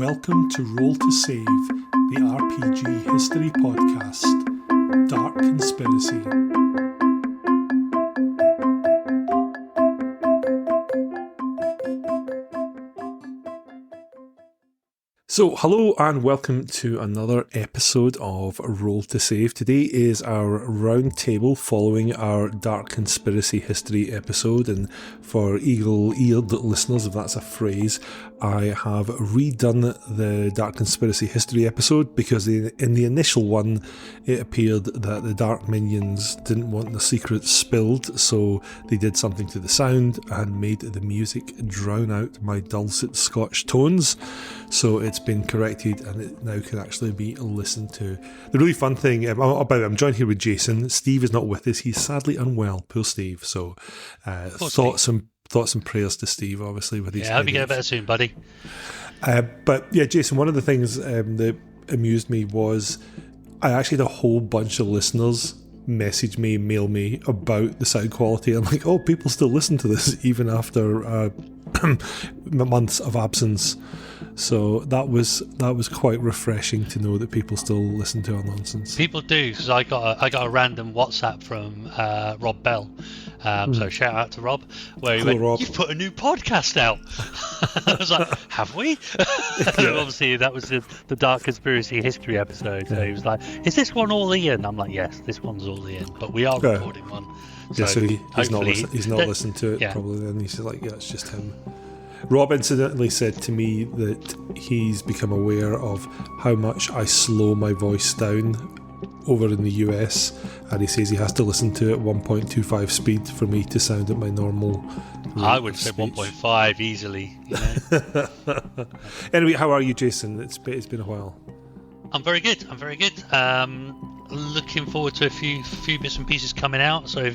Welcome to Roll to Save, the RPG history podcast, Dark Conspiracy. So, hello and welcome to another episode of Roll to Save. Today is our roundtable following our Dark Conspiracy history episode, and for eagle-eared listeners, if that's a phrase, I have redone the Dark Conspiracy history episode because in the initial one it appeared that the Dark Minions didn't want the secrets spilled, so they did something to the sound and made the music drown out my dulcet Scotch tones. So it's been corrected and it now can actually be listened to. The really fun thing about it, I'm joined here with Jason. Steve is not with us. He's sadly unwell. Poor Steve. So thoughts and prayers to Steve, obviously. With his I hope you get better soon, buddy. But yeah, Jason, one of the things that amused me was I actually had a whole bunch of listeners message me, mail me about the sound quality. I'm like, oh, people still listen to this even after months of absence. So that was quite refreshing to know that people still listen to our nonsense. People do, because I got a random WhatsApp from Rob Bell. So shout out to Rob, where he went, Rob, "You've put a new podcast out." I was like, "Have we?" And obviously, that was the Dark Conspiracy history episode. So he was like, "Is this one all Ian?" I'm like, "Yes, this one's all Ian, but we are recording one." So, he's not listened to it probably. Then he's like, "Yeah, it's just him." Rob incidentally said to me that he's become aware of how much I slow my voice down over in the US, and he says he has to listen to it at 1.25 speed for me to sound at my normal rate. I would say 1.5 easily. You know? Anyway, how are you, Jason? It's been a while. I'm very good. Looking forward to a few bits and pieces coming out. So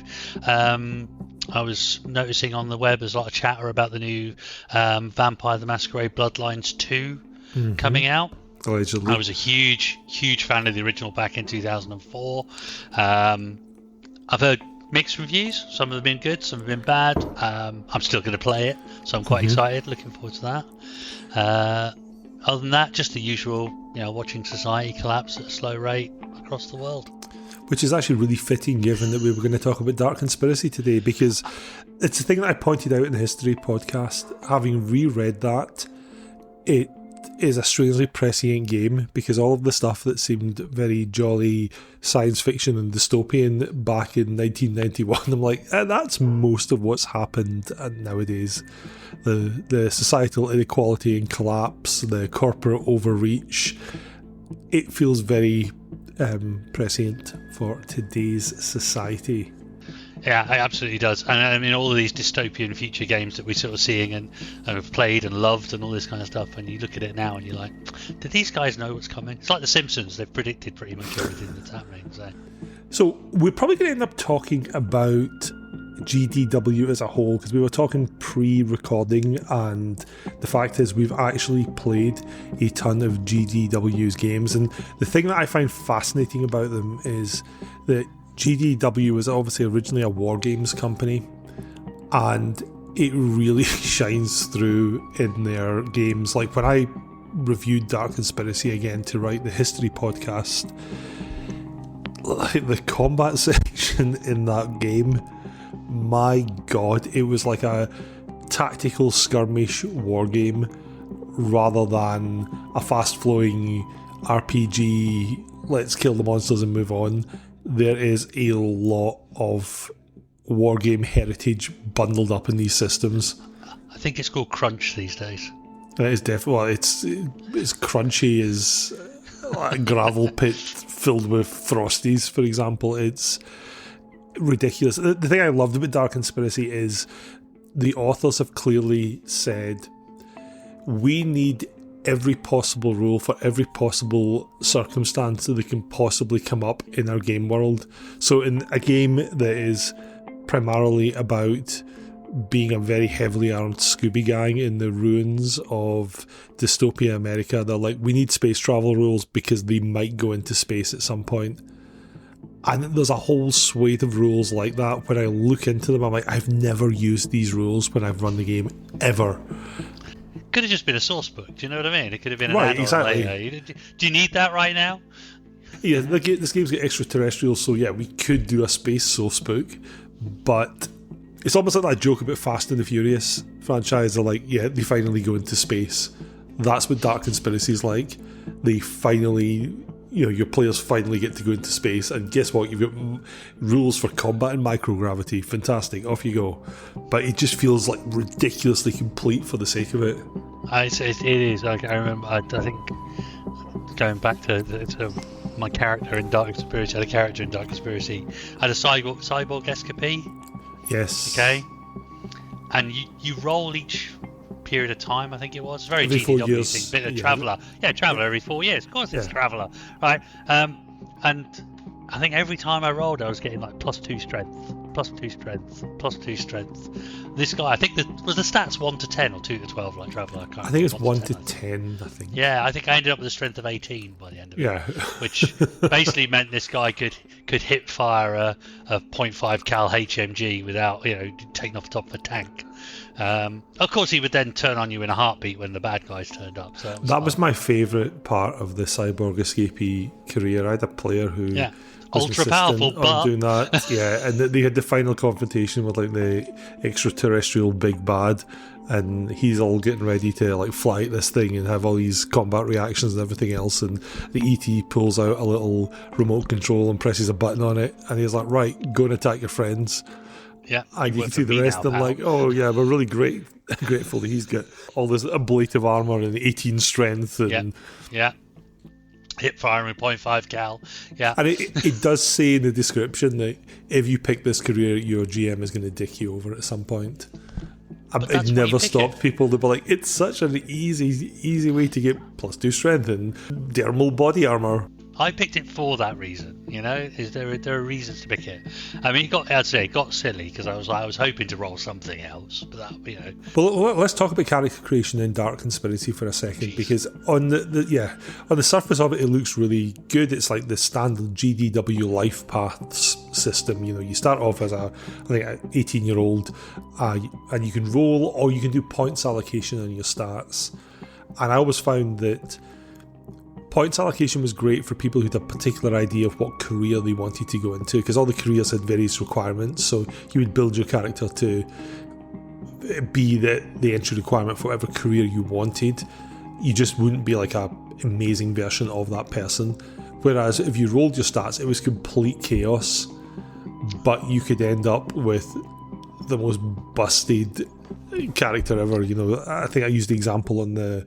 I was noticing on the web there's a lot of chatter about the new Vampire the Masquerade Bloodlines 2 coming out. Allegedly. I was a huge fan of the original back in 2004. I've heard mixed reviews. Some have been good, some have been bad. I'm still going to play it, so I'm quite excited. Looking forward to that. Other than that, just the usual, watching society collapse at a slow rate across the world. Which is actually really fitting given that we were going to talk about Dark Conspiracy today, because it's the thing that I pointed out in the history podcast. Having reread that, it is a strangely prescient game, because all of the stuff that seemed very jolly science fiction and dystopian back in 1991, I'm like, that's most of what's happened nowadays. The societal inequality and collapse, the corporate overreach, it feels very prescient for today's society. Yeah, it absolutely does. And I mean, all of these dystopian future games that we're sort of seeing and have played and loved and all this kind of stuff, and you look at it now and you're like, did these guys know what's coming? It's like The Simpsons. They've predicted pretty much everything that's happening. So we're probably going to end up talking about GDW as a whole, because we were talking pre-recording, and the fact is we've actually played a ton of GDW's games, and the thing that I find fascinating about them is that GDW was obviously originally a wargames company, and it really shines through in their games. Like when I reviewed Dark Conspiracy again to write the history podcast, like the combat section in that game, my god, it was like a tactical skirmish war game rather than a fast-flowing RPG, let's kill the monsters and move on. There is a lot of wargame heritage bundled up in these systems. I think it's called crunch these days. It is definitely, well, it's crunchy as a gravel pit filled with Frosties, for example. It's ridiculous. The thing I loved about Dark Conspiracy is the authors have clearly said, we need every possible rule for every possible circumstance that can possibly come up in our game world. So in a game that is primarily about being a very heavily armed Scooby gang in the ruins of dystopian America, they're like, we need space travel rules because they might go into space at some point. And there's a whole swathe of rules like that. When I look into them, I'm like, I've never used these rules when I've run the game, ever. could have just been a source book. Do you know what I mean? It could have been an Right, add-on exactly. later. Do you need that right now? Yeah, this game's got extraterrestrial, so yeah, we could do a space source book, but it's almost like that joke about Fast and the Furious franchise. They're like, yeah, they finally go into space. That's what Dark Conspiracy is like. They finally, your players finally get to go into space, and guess what? You've got rules for combat and microgravity. Fantastic, off you go. But it just feels like ridiculously complete for the sake of it. It is. Like, I remember, I think, going back to my character in Dark Conspiracy, I had a character in Dark Conspiracy, I had a cyborg escapee. Yes. Okay. And you roll each period of time, I think it was. Very every 4 GDW years. thing. Bit of Traveller. Yeah, Traveller every 4 years. Of course it's Traveller. Right. And I think every time I rolled, I was getting like +2 strength, +2 strength, +2 strength. This guy, I think was the stats 1 to 10 or 2 to 12 like Traveller? I think it's 1 to 10, I think. Yeah, I think I ended up with a strength of 18 by the end of it. Which basically meant this guy could hip fire a 0.5 cal HMG without, taking off the top of a tank. Of course, he would then turn on you in a heartbeat when the bad guys turned up. So that was my favourite part of the cyborg escapee career. I had a player who was ultra powerful, but doing that. Yeah, and they had the final confrontation with like the extraterrestrial big bad, and he's all getting ready to like fly at this thing and have all these combat reactions and everything else, and the ET pulls out a little remote control and presses a button on it, and he's like, right, go and attack your friends. Yeah, and you can see the rest, and like, oh yeah, we're really grateful that he's got all this ablative armour and 18 strength, and hip firing with 0.5 cal. Yeah, and it does say in the description that if you pick this career, your GM is going to dick you over at some point. It never stopped people to be like, it's such an easy way to get +2 strength and thermal body armour. I picked it for that reason, there are reasons to pick it. I mean, it got silly because I was hoping to roll something else, but that, Well, let's talk about character creation in Dark Conspiracy for a second, because on the surface of it, it looks really good. It's like the standard GDW life paths system. You start off as an 18-year-old, and you can roll, or you can do points allocation on your stats. And I always found that points allocation was great for people who had a particular idea of what career they wanted to go into, because all the careers had various requirements. So you would build your character to be the entry requirement for whatever career you wanted. You just wouldn't be like a amazing version of that person. Whereas if you rolled your stats, it was complete chaos, but you could end up with the most busted character ever. I think I used the example on the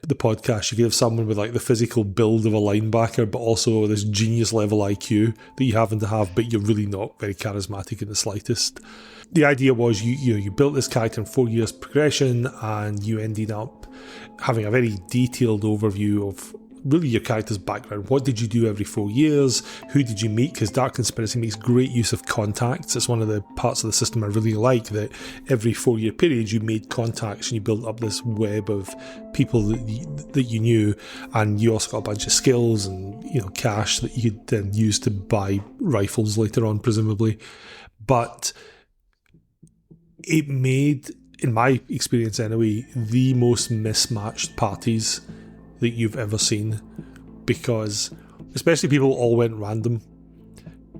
podcast. You could have someone with like the physical build of a linebacker, but also this genius level IQ that you happen to have, but you're really not very charismatic in the slightest. The idea was you built this character in 4 years progression, and you ended up having a very detailed overview of really your character's background. What did you do every 4 years? Who did you meet? Because Dark Conspiracy makes great use of contacts. It's one of the parts of the system I really like, that every 4 year period you made contacts and you built up this web of people that you knew, and you also got a bunch of skills and cash that you could then use to buy rifles later on, presumably. But it made, in my experience anyway, the most mismatched parties that you've ever seen, because especially people all went random,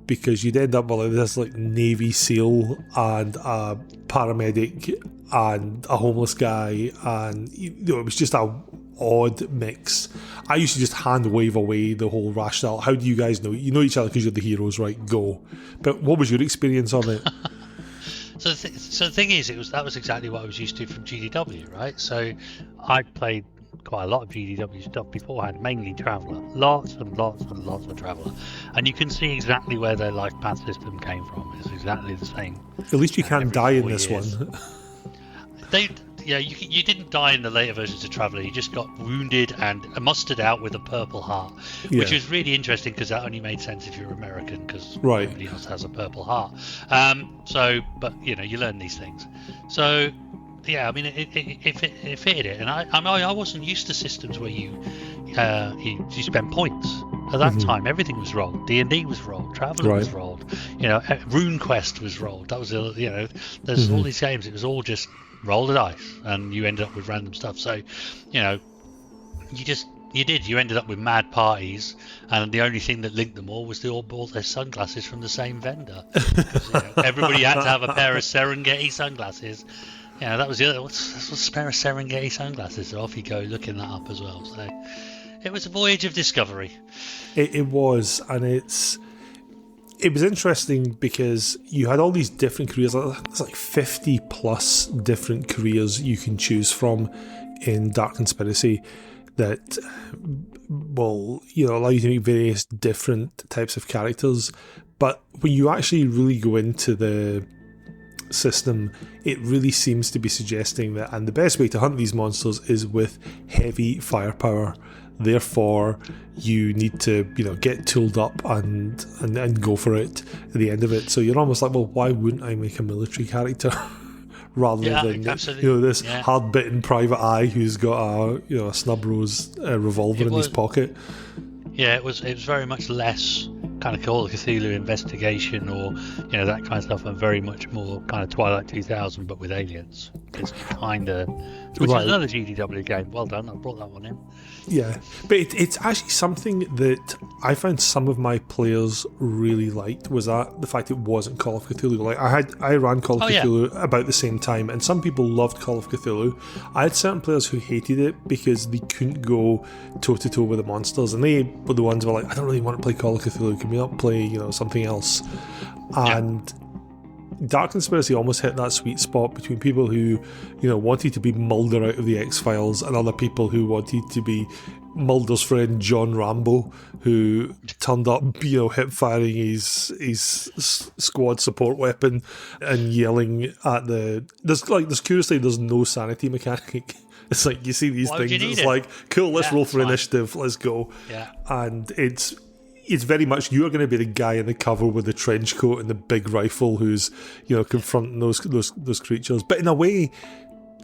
because you'd end up with like this like Navy SEAL and a paramedic and a homeless guy, and it was just a odd mix. I used to just hand wave away the whole rationale. How do you guys know? You know each other because you're the heroes, right? Go. But what was your experience of it? So the thing is, that was exactly what I was used to from GDW, right? So I played quite a lot of GDW stuff beforehand, mainly Traveller, lots and lots of Traveller, and you can see exactly where their life path system came from. It's exactly the same. At least you can't die in this one. You didn't die in the later versions of Traveller. You just got wounded and mustered out with a purple heart, which was really interesting because that only made sense if you're American, because nobody else has a purple heart. But you learn these things. So yeah, I mean, it fitted it, and I wasn't used to systems where you spend points. At that time, everything was rolled. D&D was rolled. Traveller was Right. rolled. RuneQuest was rolled. That was there's all these games. It was all just roll the dice, and you ended up with random stuff. So, you ended up with mad parties, and the only thing that linked them all was they all bought their sunglasses from the same vendor. Everybody had to have a pair of Serengeti sunglasses. That was the other. What's a pair of Serengeti sunglasses? So off you go, looking that up as well. So it was a voyage of discovery. It was, and it was interesting because you had all these different careers. There's like 50 plus different careers you can choose from in Dark Conspiracy that will, allow you to make various different types of characters. But when you actually really go into the system, it really seems to be suggesting that, and the best way to hunt these monsters is with heavy firepower. Therefore, you need to, get tooled up and go for it at the end of it. So you're almost like, well, why wouldn't I make a military character rather than this hard-bitten private eye who's got a snub rose revolver in his pocket? Yeah, it was very much less kind of Call of Cthulhu investigation or that kind of stuff, and very much more kind of Twilight 2000 but with aliens. It's which is another GDW game. Well done, I brought that one in. Yeah, but it's actually something that I found some of my players really liked, was that the fact it wasn't Call of Cthulhu. Like I ran Call of Cthulhu about the same time, and some people loved Call of Cthulhu. I had certain players who hated it because they couldn't go toe to toe with the monsters, and they were the ones who were like, I don't really want to play Call of Cthulhu. Can we not play something else? And Dark Conspiracy almost hit that sweet spot between people who, wanted to be Mulder out of the X-Files and other people who wanted to be Mulder's friend John Rambo, who turned up, hip firing his squad support weapon and yelling at there's no sanity mechanic. It's like you see these things, it's like, cool, let's roll for initiative, let's go. Yeah. And it's very much you're going to be the guy in the cover with the trench coat and the big rifle who's confronting those creatures. But in a way,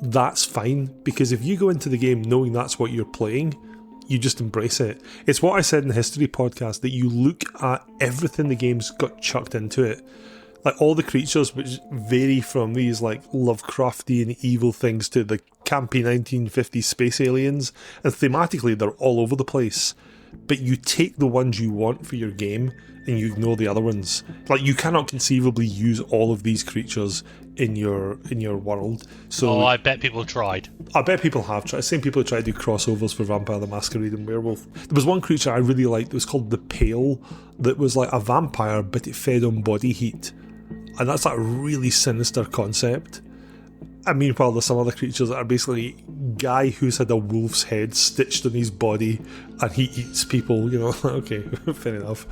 that's fine, because if you go into the game knowing that's what you're playing, you just embrace it. It's what I said in the history podcast, that you look at everything the game's got chucked into it. Like all the creatures, which vary from these like Lovecraftian evil things to the campy 1950s space aliens, and thematically they're all over the place. But you take the ones you want for your game and you ignore the other ones. Like you cannot conceivably use all of these creatures in your world. So I bet people tried. I bet people have tried. Same people who tried to do crossovers for Vampire the Masquerade and Werewolf. There was one creature I really liked. It was called the Pale, that was like a vampire, but it fed on body heat. And that's like a really sinister concept. And meanwhile, there's some other creatures that are basically guy who's had a wolf's head stitched on his body and he eats people, okay, fair enough.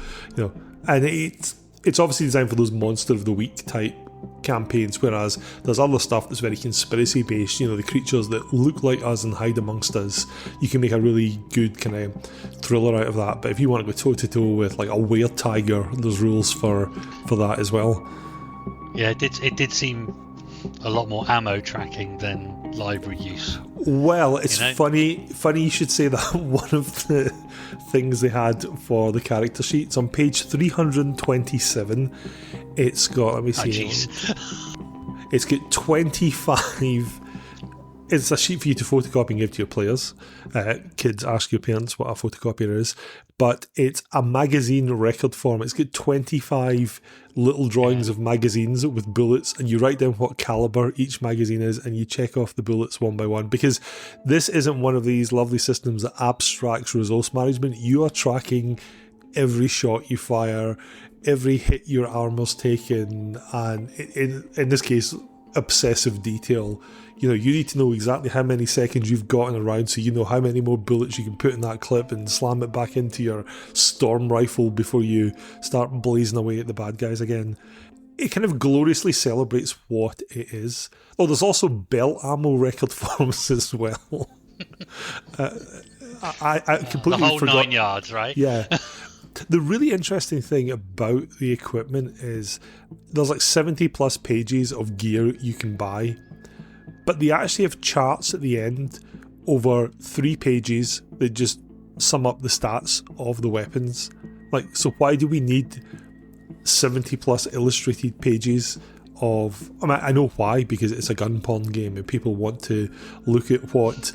And it's obviously designed for those monster of the week type campaigns, whereas there's other stuff that's very conspiracy based, the creatures that look like us and hide amongst us. You can make a really good kind of thriller out of that. But if you want to go toe to toe with like a were tiger, there's rules for that as well. Yeah, it did seem a lot more ammo tracking than library use. Well, it's funny you should say that. One of the things they had for the character sheets on page 327, it's got, let me see, it's got 25. It's a sheet for you to photocopy and give to your players. Kids, ask your parents what a photocopier is. But it's a magazine record form. It's got 25 little drawings of magazines with bullets, and you write down what caliber each magazine is, and you check off the bullets one by one. Because this isn't one of these lovely systems that abstracts resource management. You are tracking every shot you fire, every hit your armor's taken, and in this case, obsessive detail. You need to know exactly how many seconds you've got in a round, so you know how many more bullets you can put in that clip and slam it back into your storm rifle before you start blazing away at the bad guys again. It kind of gloriously celebrates what it is. Oh, there's also belt ammo record forms as well. I completely the whole forgot. 9 yards, right? Yeah. The really interesting thing about the equipment is there's like 70 plus pages of gear you can buy, but they actually have charts at the end over 3 pages that just sum up the stats of the weapons. Like, so why do we need 70 plus illustrated pages of... I mean, I know why, because it's a gun porn game and people want to look at what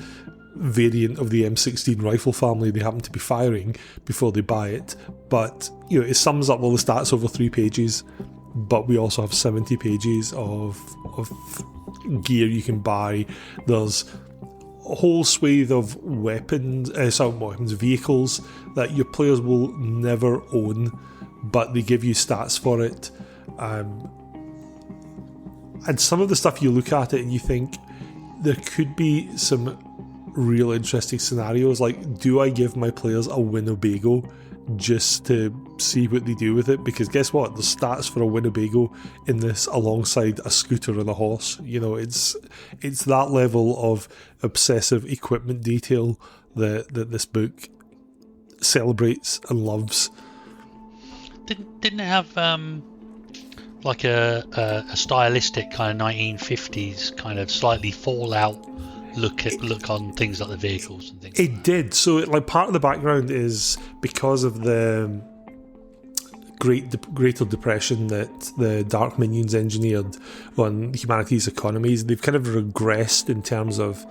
variant of the M16 rifle family they happen to be firing before they buy it. But, you know, it sums up all the stats over 3 pages, but we also have 70 pages of gear you can buy. There's a whole swathe of vehicles that your players will never own, but they give you stats for it. And some of the stuff, you look at it and you think there could be some real interesting scenarios. Like, do I give my players a Winnebago just to see what they do with it? Because guess what? There's stats for a Winnebago in this alongside a scooter and a horse. You know, it's that level of obsessive equipment detail that this book celebrates and loves. Didn't it have like a stylistic kind of 1950s kind of slightly Fallout look on things like the vehicles and things? It did. So, like, part of the background is because of the Greater Depression that the Dark Minions engineered on humanity's economies. They've kind of regressed in terms of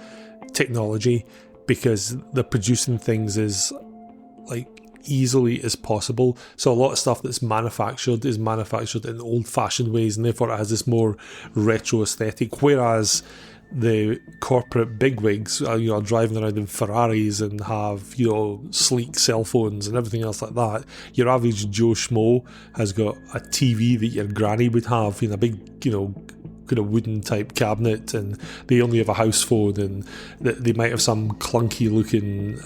technology because they're producing things as like easily as possible. So a lot of stuff that's manufactured is manufactured in old-fashioned ways, and therefore it has this more retro aesthetic. Whereas the corporate bigwigs are, you know, driving around in Ferraris and have, you know, sleek cell phones and everything else like that. Your average Joe Schmo has got a TV that your granny would have in a big, you know, kind of wooden type cabinet, and they only have a house phone, and they might have some clunky looking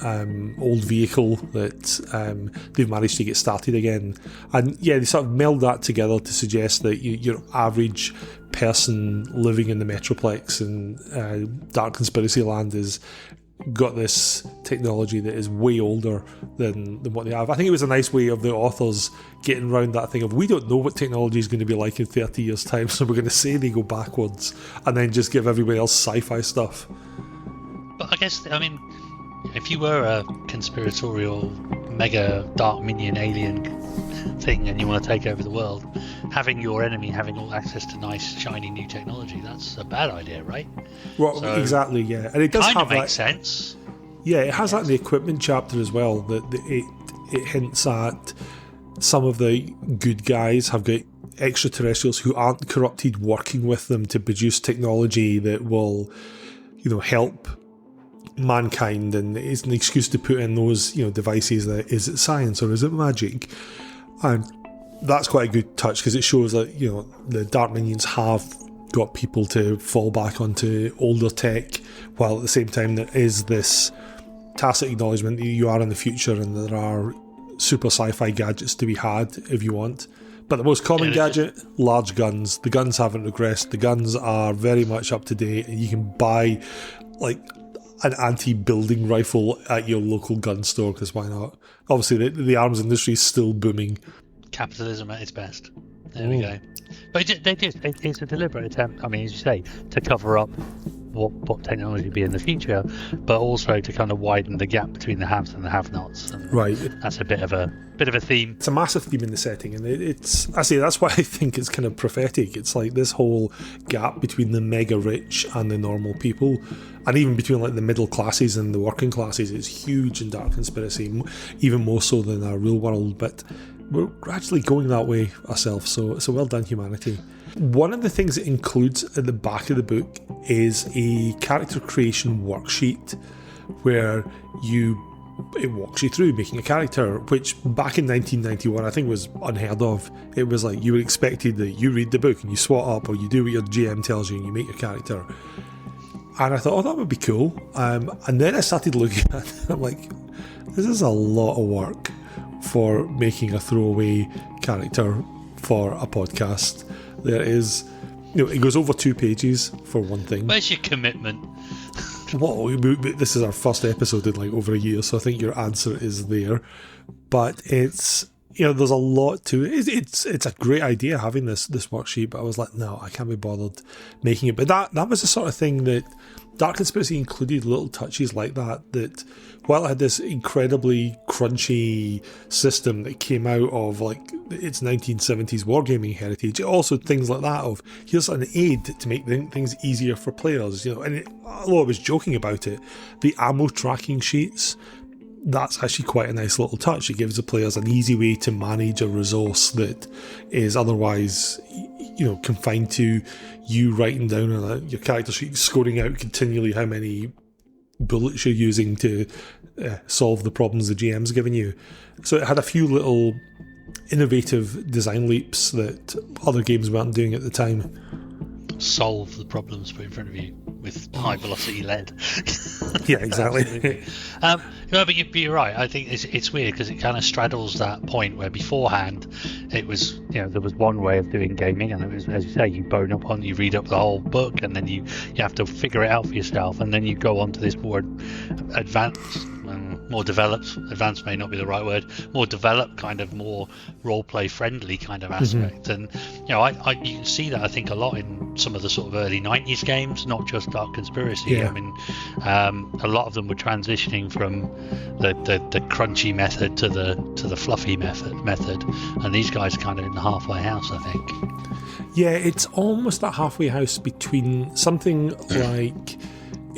old vehicle that they've managed to get started again. And yeah, they sort of meld that together to suggest that your average person living in the Metroplex and Dark Conspiracy Land is got this technology that is way older than what they have. I think it was a nice way of the authors getting around that thing of, we don't know what technology is going to be like in 30 years time, so we're going to say they go backwards and then just give everybody else sci-fi stuff. But I guess, I mean, if you were a conspiratorial mega dark minion alien thing and you want to take over the world, having your enemy having all access to nice shiny new technology, that's a bad idea, right? Well, so, exactly, yeah. And it does kind have of makes sense. Yeah, it has that in the equipment chapter as well, that it hints at some of the good guys have got extraterrestrials who aren't corrupted working with them to produce technology that will, you know, help mankind, and it's an excuse to put in those, you know, devices that, is it science or is it magic? And that's quite a good touch, because it shows that, you know, the Dark Minions have got people to fall back onto older tech, while at the same time there is this tacit acknowledgement that you are in the future and there are super sci-fi gadgets to be had if you want. But the most common gadget, large guns. The guns haven't regressed. The guns are very much up to date, and you can buy like an anti-building rifle at your local gun store, because why not? Obviously the arms industry is still booming. Capitalism at its best. There we go. But it's a deliberate attempt, I mean, as you say, to cover up what technology will be in the future, but also to kind of widen the gap between the haves and the have-nots. And right. That's a bit of a theme. It's a massive theme in the setting, and that's why I think it's kind of prophetic. It's like this whole gap between the mega rich and the normal people, and even between like the middle classes and the working classes. It's huge in Dark Conspiracy, even more so than our real world, but we're gradually going that way ourselves, so well done, humanity. One of the things it includes at the back of the book is a character creation worksheet where it walks you through making a character, which back in 1991 I think was unheard of. It was like you were expected that you read the book and you swat up, or you do what your GM tells you and you make your character. And I thought, oh, that would be cool. And then I started looking at it and I'm like, this is a lot of work for making a throwaway character for a podcast. There is, you know, it goes over 2 pages for one thing. Where's your commitment? Whoa, this is our first episode in like over a year, so I think your answer is there. But it's there's a lot to it. It's a great idea having this worksheet, but I was like, no, I can't be bothered making it. But that was the sort of thing that Dark Conspiracy included, little touches like that while it had this incredibly crunchy system that came out of like its 1970s wargaming heritage, also things like that of here's an aid to make things easier for players, and although I was joking about it, the ammo tracking sheets, that's actually quite a nice little touch. It gives the players an easy way to manage a resource that is otherwise, confined to you writing down on your character sheet, scoring out continually how many bullets you're using to solve the problems the GM's given you. So it had a few little innovative design leaps that other games weren't doing at the time. Solve the problems put in front of you with high velocity lead. Yeah, exactly. No, but you're right. I think it's weird because it kind of straddles that point where beforehand it was, there was one way of doing gaming, and it was, as you say, you bone up on, you read up the whole book, and then you have to figure it out for yourself, and then you go on to this more advanced, more developed. Advanced may not be the right word. More developed, kind of more role play friendly kind of aspect, and you can see that I think a lot in some of the sort of early 90s games, not just Dark Conspiracy. Yeah. I mean, a lot of them were transitioning from the crunchy method to the fluffy method, and these guys are kind of in the halfway house, I think. Yeah, it's almost that halfway house between something like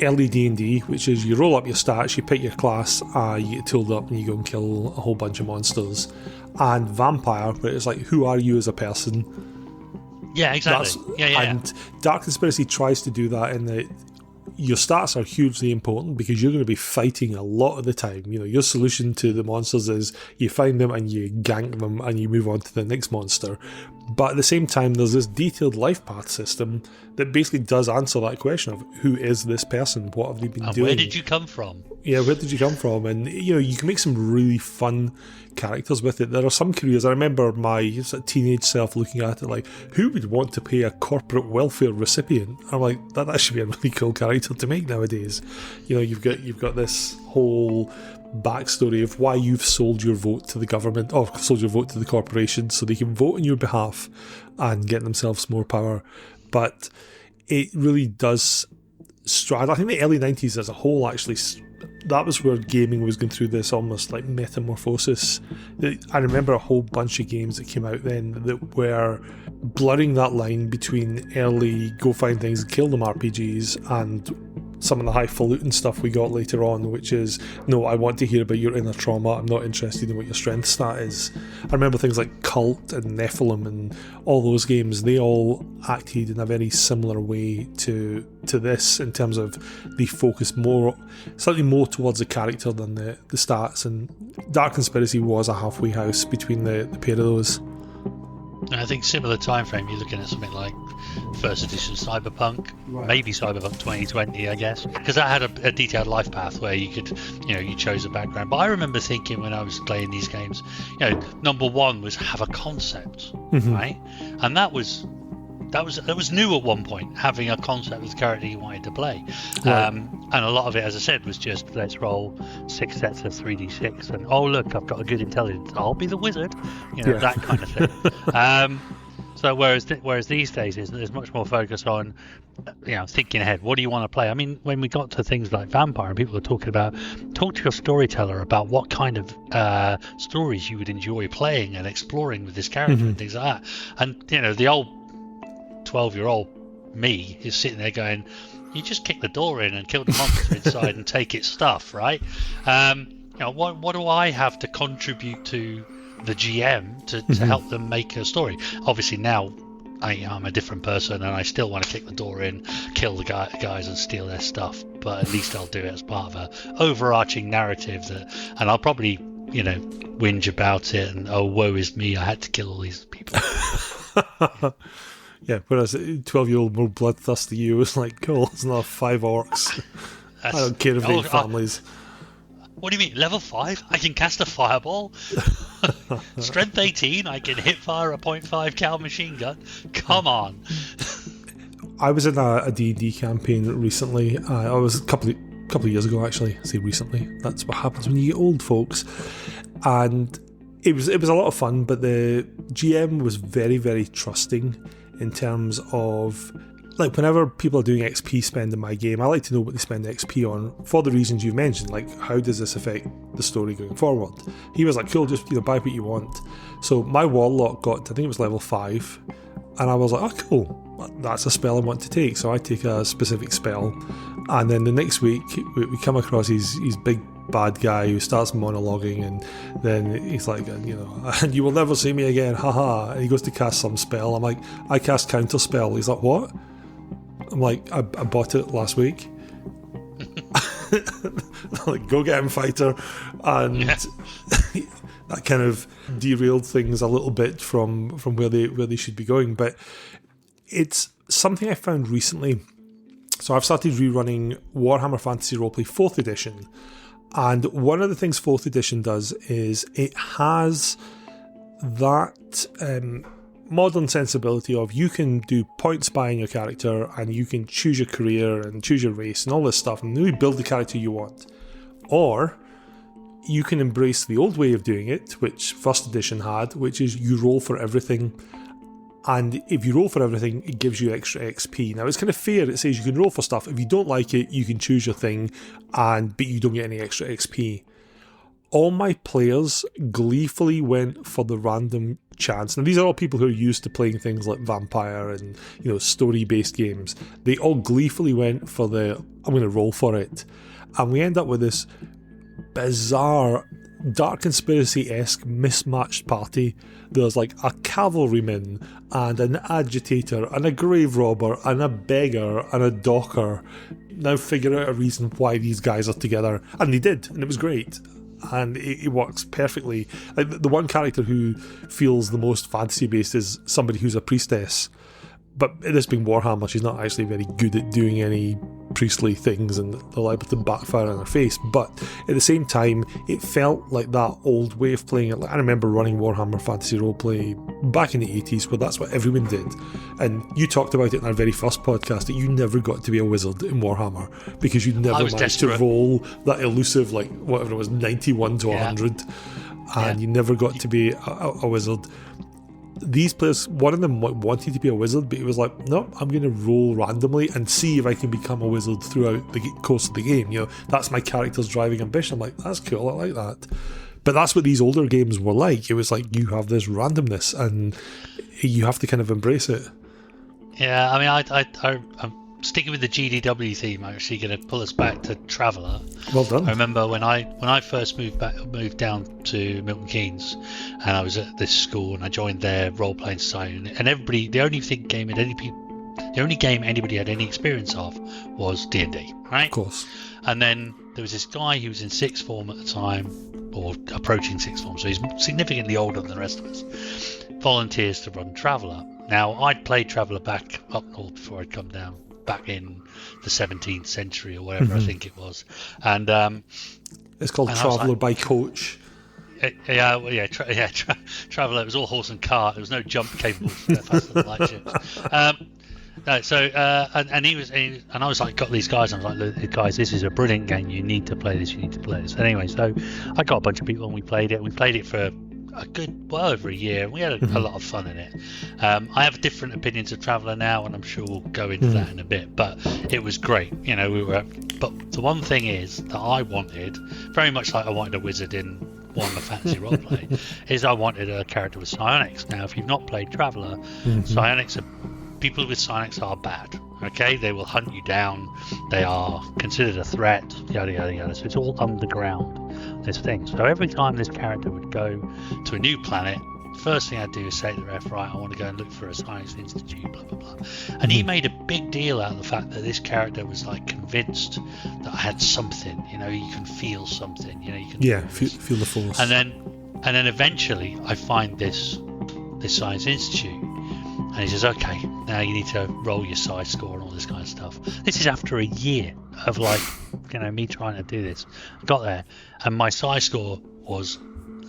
early D&D, which is you roll up your stats, you pick your class, you get tooled up and you go and kill a whole bunch of monsters, and Vampire, where it's like, who are you as a person? Yeah, exactly. And Dark Conspiracy tries to do that in that your stats are hugely important because you're going to be fighting a lot of the time. Your solution to the monsters is you find them and you gank them and you move on to the next monster. But at the same time, there's this detailed life path system that basically does answer that question of who is this person? What have they been doing? Where did you come from? Yeah, where did you come from? And, you can make some really fun characters with it. There are some careers. I remember my teenage self looking at it like, who would want to play a corporate welfare recipient? I'm like, that should be a really cool character to make nowadays. You've got this whole backstory of why you've sold your vote to the government or sold your vote to the corporation so they can vote on your behalf and get themselves more power. But it really does straddle. I think the early 90s as a whole, actually, that was where gaming was going through this almost like metamorphosis. I remember a whole bunch of games that came out then that were blurring that line between early go find things and kill them RPGs and some of the highfalutin stuff we got later on, which is, no, I want to hear about your inner trauma, I'm not interested in what your strength stat is. I remember things like Cult and Nephilim and all those games, they all acted in a very similar way to this in terms of they focus slightly more towards the character than the stats, and Dark Conspiracy was a halfway house between the pair of those. And I think similar time frame, you're looking at something like first edition Cyberpunk, right. Maybe Cyberpunk 2020, I guess, because that had a detailed life path where you could, you chose a background. But I remember thinking when I was playing these games, number one was have a concept, right? And that was new at one point, having a concept of the character you wanted to play. Right. And a lot of it, as I said, was just let's roll 6 sets of 3d6 and oh look, I've got a good intelligence, I'll be the wizard, that kind of thing. So whereas these days there's much more focus on thinking ahead. What do you want to play? I mean, when we got to things like Vampire and people were talking about, talk to your storyteller about what kind of stories you would enjoy playing and exploring with this character and things like that. And the old 12-year-old me is sitting there going, you just kick the door in and kill the monster inside and take its stuff, right? What do I have to contribute to the GM to help them make a story? Obviously now I'm a different person and I still want to kick the door in, kill the guys and steal their stuff, but at least I'll do it as part of a overarching narrative and I'll probably whinge about it and oh woe is me, I had to kill all these people. Yeah, whereas 12-year-old more bloodthirsty you was like, cool, it's another 5 orcs. I don't care if they have families. What do you mean, level 5? I can cast a fireball? Strength 18, I can hit fire a .5 cal machine gun? Come on. I was in a D&D campaign recently. I was a couple of years ago, actually. I say recently. That's what happens when you get old, folks. And it was a lot of fun, but the GM was very, very trusting in terms of, like, whenever people are doing XP spend in my game, I like to know what they spend XP on for the reasons you've mentioned, like how does this affect the story going forward. He was like, cool, just buy what you want. So my warlock got, I think it was level 5, and I was like, oh cool, that's a spell I want to take. So I take a specific spell, and then the next week we come across his big bad guy who starts monologuing, and then he's like, and you will never see me again, haha. And he goes to cast some spell. I'm like, I cast counter spell. He's like, what? I'm like, I bought it last week. Like, go get him, fighter. And that kind of derailed things a little bit from where they should be going. But it's something I found recently. So I've started rerunning Warhammer Fantasy Roleplay 4th edition. And one of the things 4th edition does is it has that modern sensibility of, you can do points buying your character, and you can choose your career and choose your race and all this stuff, and really build the character you want. Or you can embrace the old way of doing it, which 1st edition had, which is you roll for everything. And if you roll for everything, it gives you extra XP. Now, it's kind of fair. It says you can roll for stuff. If you don't like it, you can choose your thing, but you don't get any extra XP. All my players gleefully went for the random chance. Now, these are all people who are used to playing things like Vampire and, story-based games. They all gleefully went for I'm going to roll for it. And we end up with this bizarre, dark conspiracy-esque mismatched party. There's like a cavalryman and an agitator and a grave robber and a beggar and a docker. Now figure out a reason why these guys are together. And they did, and it was great. And it works perfectly. Like, the one character who feels the most fantasy-based is somebody who's a priestess. But this being Warhammer, she's not actually very good at doing any priestly things, and they're liable to backfire on her face. But at the same time, it felt like that old way of playing it. Like, I remember running Warhammer Fantasy Roleplay back in the 80s, where that's what everyone did. And you talked about it in our very first podcast, that you never got to be a wizard in Warhammer because you never managed to roll that elusive, like, whatever it was, 91 to 100, and you never got to be a wizard. These players, one of them wanted to be a wizard, but he was like, no, I'm going to roll randomly and see if I can become a wizard throughout the course of the game. That's my character's driving ambition. I'm like, that's cool, I like that. But that's what these older games were like. It was like, you have this randomness and you have to kind of embrace it. Yeah, I mean, I'm sticking with the GDW theme. I'm actually going to pull us back to Traveller. Well done. I remember when I first moved down to Milton Keynes, and I was at this school, and I joined their role-playing society, and everybody, the only game anybody had any experience of was D&D, right? Of course. And then there was this guy who was in sixth form at the time, or approaching sixth form, so he's significantly older than the rest of us, volunteers to run Traveller. Now, I'd played Traveller back up north before I'd come down, back in the 17th century or whatever, I think it was. And it's called Traveller by Coach. Traveller. It was all horse and cart. There was no jump capable faster than light ships. And I was like, got these guys. And I was like, look, guys, this is a brilliant game. You need to play this. You need to play this. Anyway, so I got a bunch of people and we played it. We played it for over a year, and we had a lot of fun in it. I have different opinions of Traveller now, and I'm sure we'll go into that in a bit, but it was great. But the one thing is that I wanted, very much like I wanted a wizard in Warhammer Fantasy Roleplay, is I wanted a character with psionics. Now, if you've not played Traveller, people with psionics are bad. Okay, they will hunt you down. They are considered a threat. Yada yada yada. So it's all underground, this thing. So every time this character would go to a new planet, first thing I'd do is say to the ref, right, I want to go and look for a science institute, blah blah blah. And he made a big deal out of the fact that this character was like convinced that I had something. You can feel something. You can feel the force. And then eventually I find this science institute. And he says, okay, now you need to roll your psi score and all this kind of stuff. This is after a year of me trying to do this. I got there, and my psi score was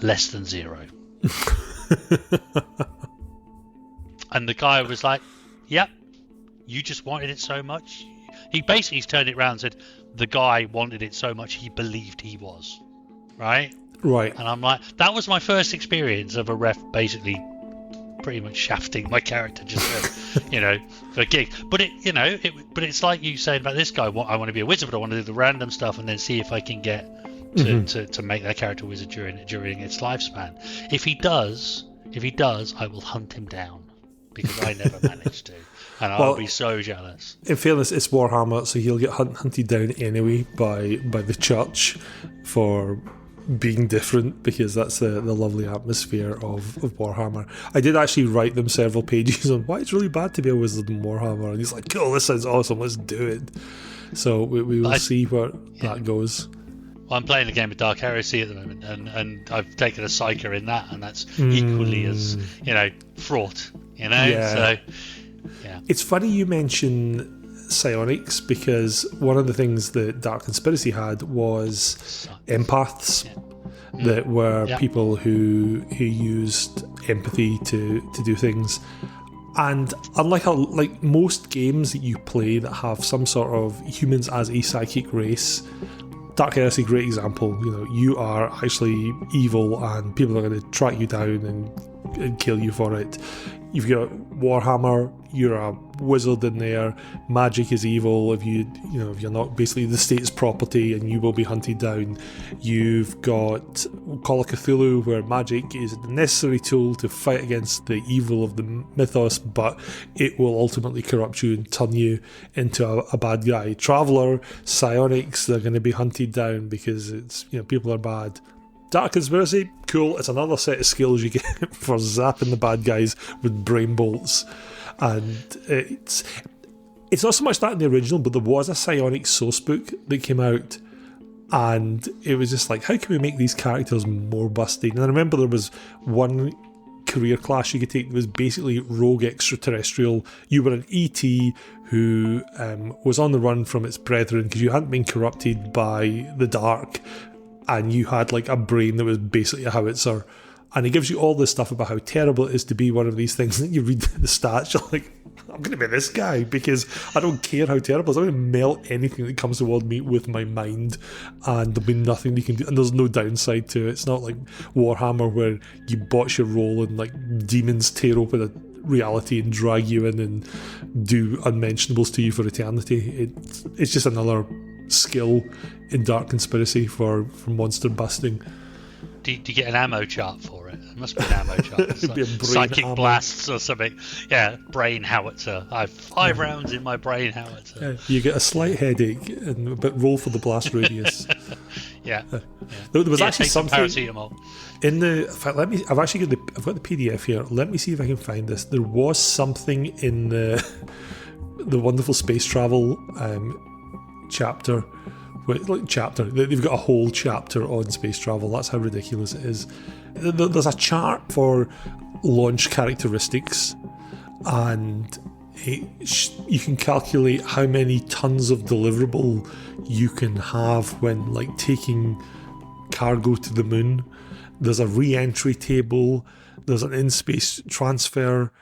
less than 0. And the guy was like, yep, you just wanted it so much. He basically turned it around and said, the guy wanted it so much he believed he was. Right? Right. And I'm like, that was my first experience of a ref basically pretty much shafting my character just for, for a gig. But it's like you saying about this guy. I want to be a wizard, but I want to do the random stuff and then see if I can get to make that character a wizard during its lifespan. If he does, I will hunt him down because I never managed to, and I'll be so jealous. In fairness, it's Warhammer, so he'll get hunted down anyway by the church for being different, because that's the lovely atmosphere of Warhammer. I did actually write them several pages on why it's really bad to be a wizard in Warhammer, and he's like, cool, this sounds awesome, let's do it. So we will see where that goes. Well, I'm playing a game of Dark Heresy at the moment, and I've taken a psyker in that, and that's equally as fraught. So yeah. It's funny you mention psionics, because one of the things that Dark Conspiracy had was empaths that were people who used empathy to do things. And unlike like most games that you play that have some sort of humans as a psychic race, Dark Heresy, great example. You are actually evil, and people are going to track you down and kill you for it. You've got Warhammer. You're a wizard in there. Magic is evil. If you're not basically the state's property, and you will be hunted down. You've got Call of Cthulhu, where magic is the necessary tool to fight against the evil of the mythos, but it will ultimately corrupt you and turn you into a bad guy. Traveller, psionics, they're going to be hunted down because it's people are bad. Dark Conspiracy, cool. It's another set of skills you get for zapping the bad guys with brain bolts. And it's not so much that in the original, but there was a psionic source book that came out, and it was just like, how can we make these characters more busty? And I remember there was one career class you could take that was basically rogue extraterrestrial. You were an ET who was on the run from its brethren because you hadn't been corrupted by the dark, and you had like a brain that was basically a howitzer. And it gives you all this stuff about how terrible it is to be one of these things. And then you read the stats, you're like, I'm going to be this guy because I don't care how terrible it is. I'm going to melt anything that comes toward me with my mind, and there'll be nothing you can do. And there's no downside to it. It's not like Warhammer where you botch your roll and like demons tear open a reality and drag you in and do unmentionables to you for eternity. It's just another skill in Dark Conspiracy for monster busting. Do you get an ammo chart for it? There must be an ammo chart. It'd be a brain psychic ammo. Blasts or something. Yeah, brain howitzer. I have 5 rounds in my brain howitzer. Yeah, you get a slight headache, but roll for the blast radius. Yeah. There was actually something paracetamol. in the. In fact, I've got the PDF here. Let me see if I can find this. There was something in the wonderful space travel chapter. They've got a whole chapter on space travel. That's how ridiculous it is. There's a chart for launch characteristics, and you can calculate how many tons of deliverable you can have when like taking cargo to the moon. There's a re-entry table. There's an in-space transfer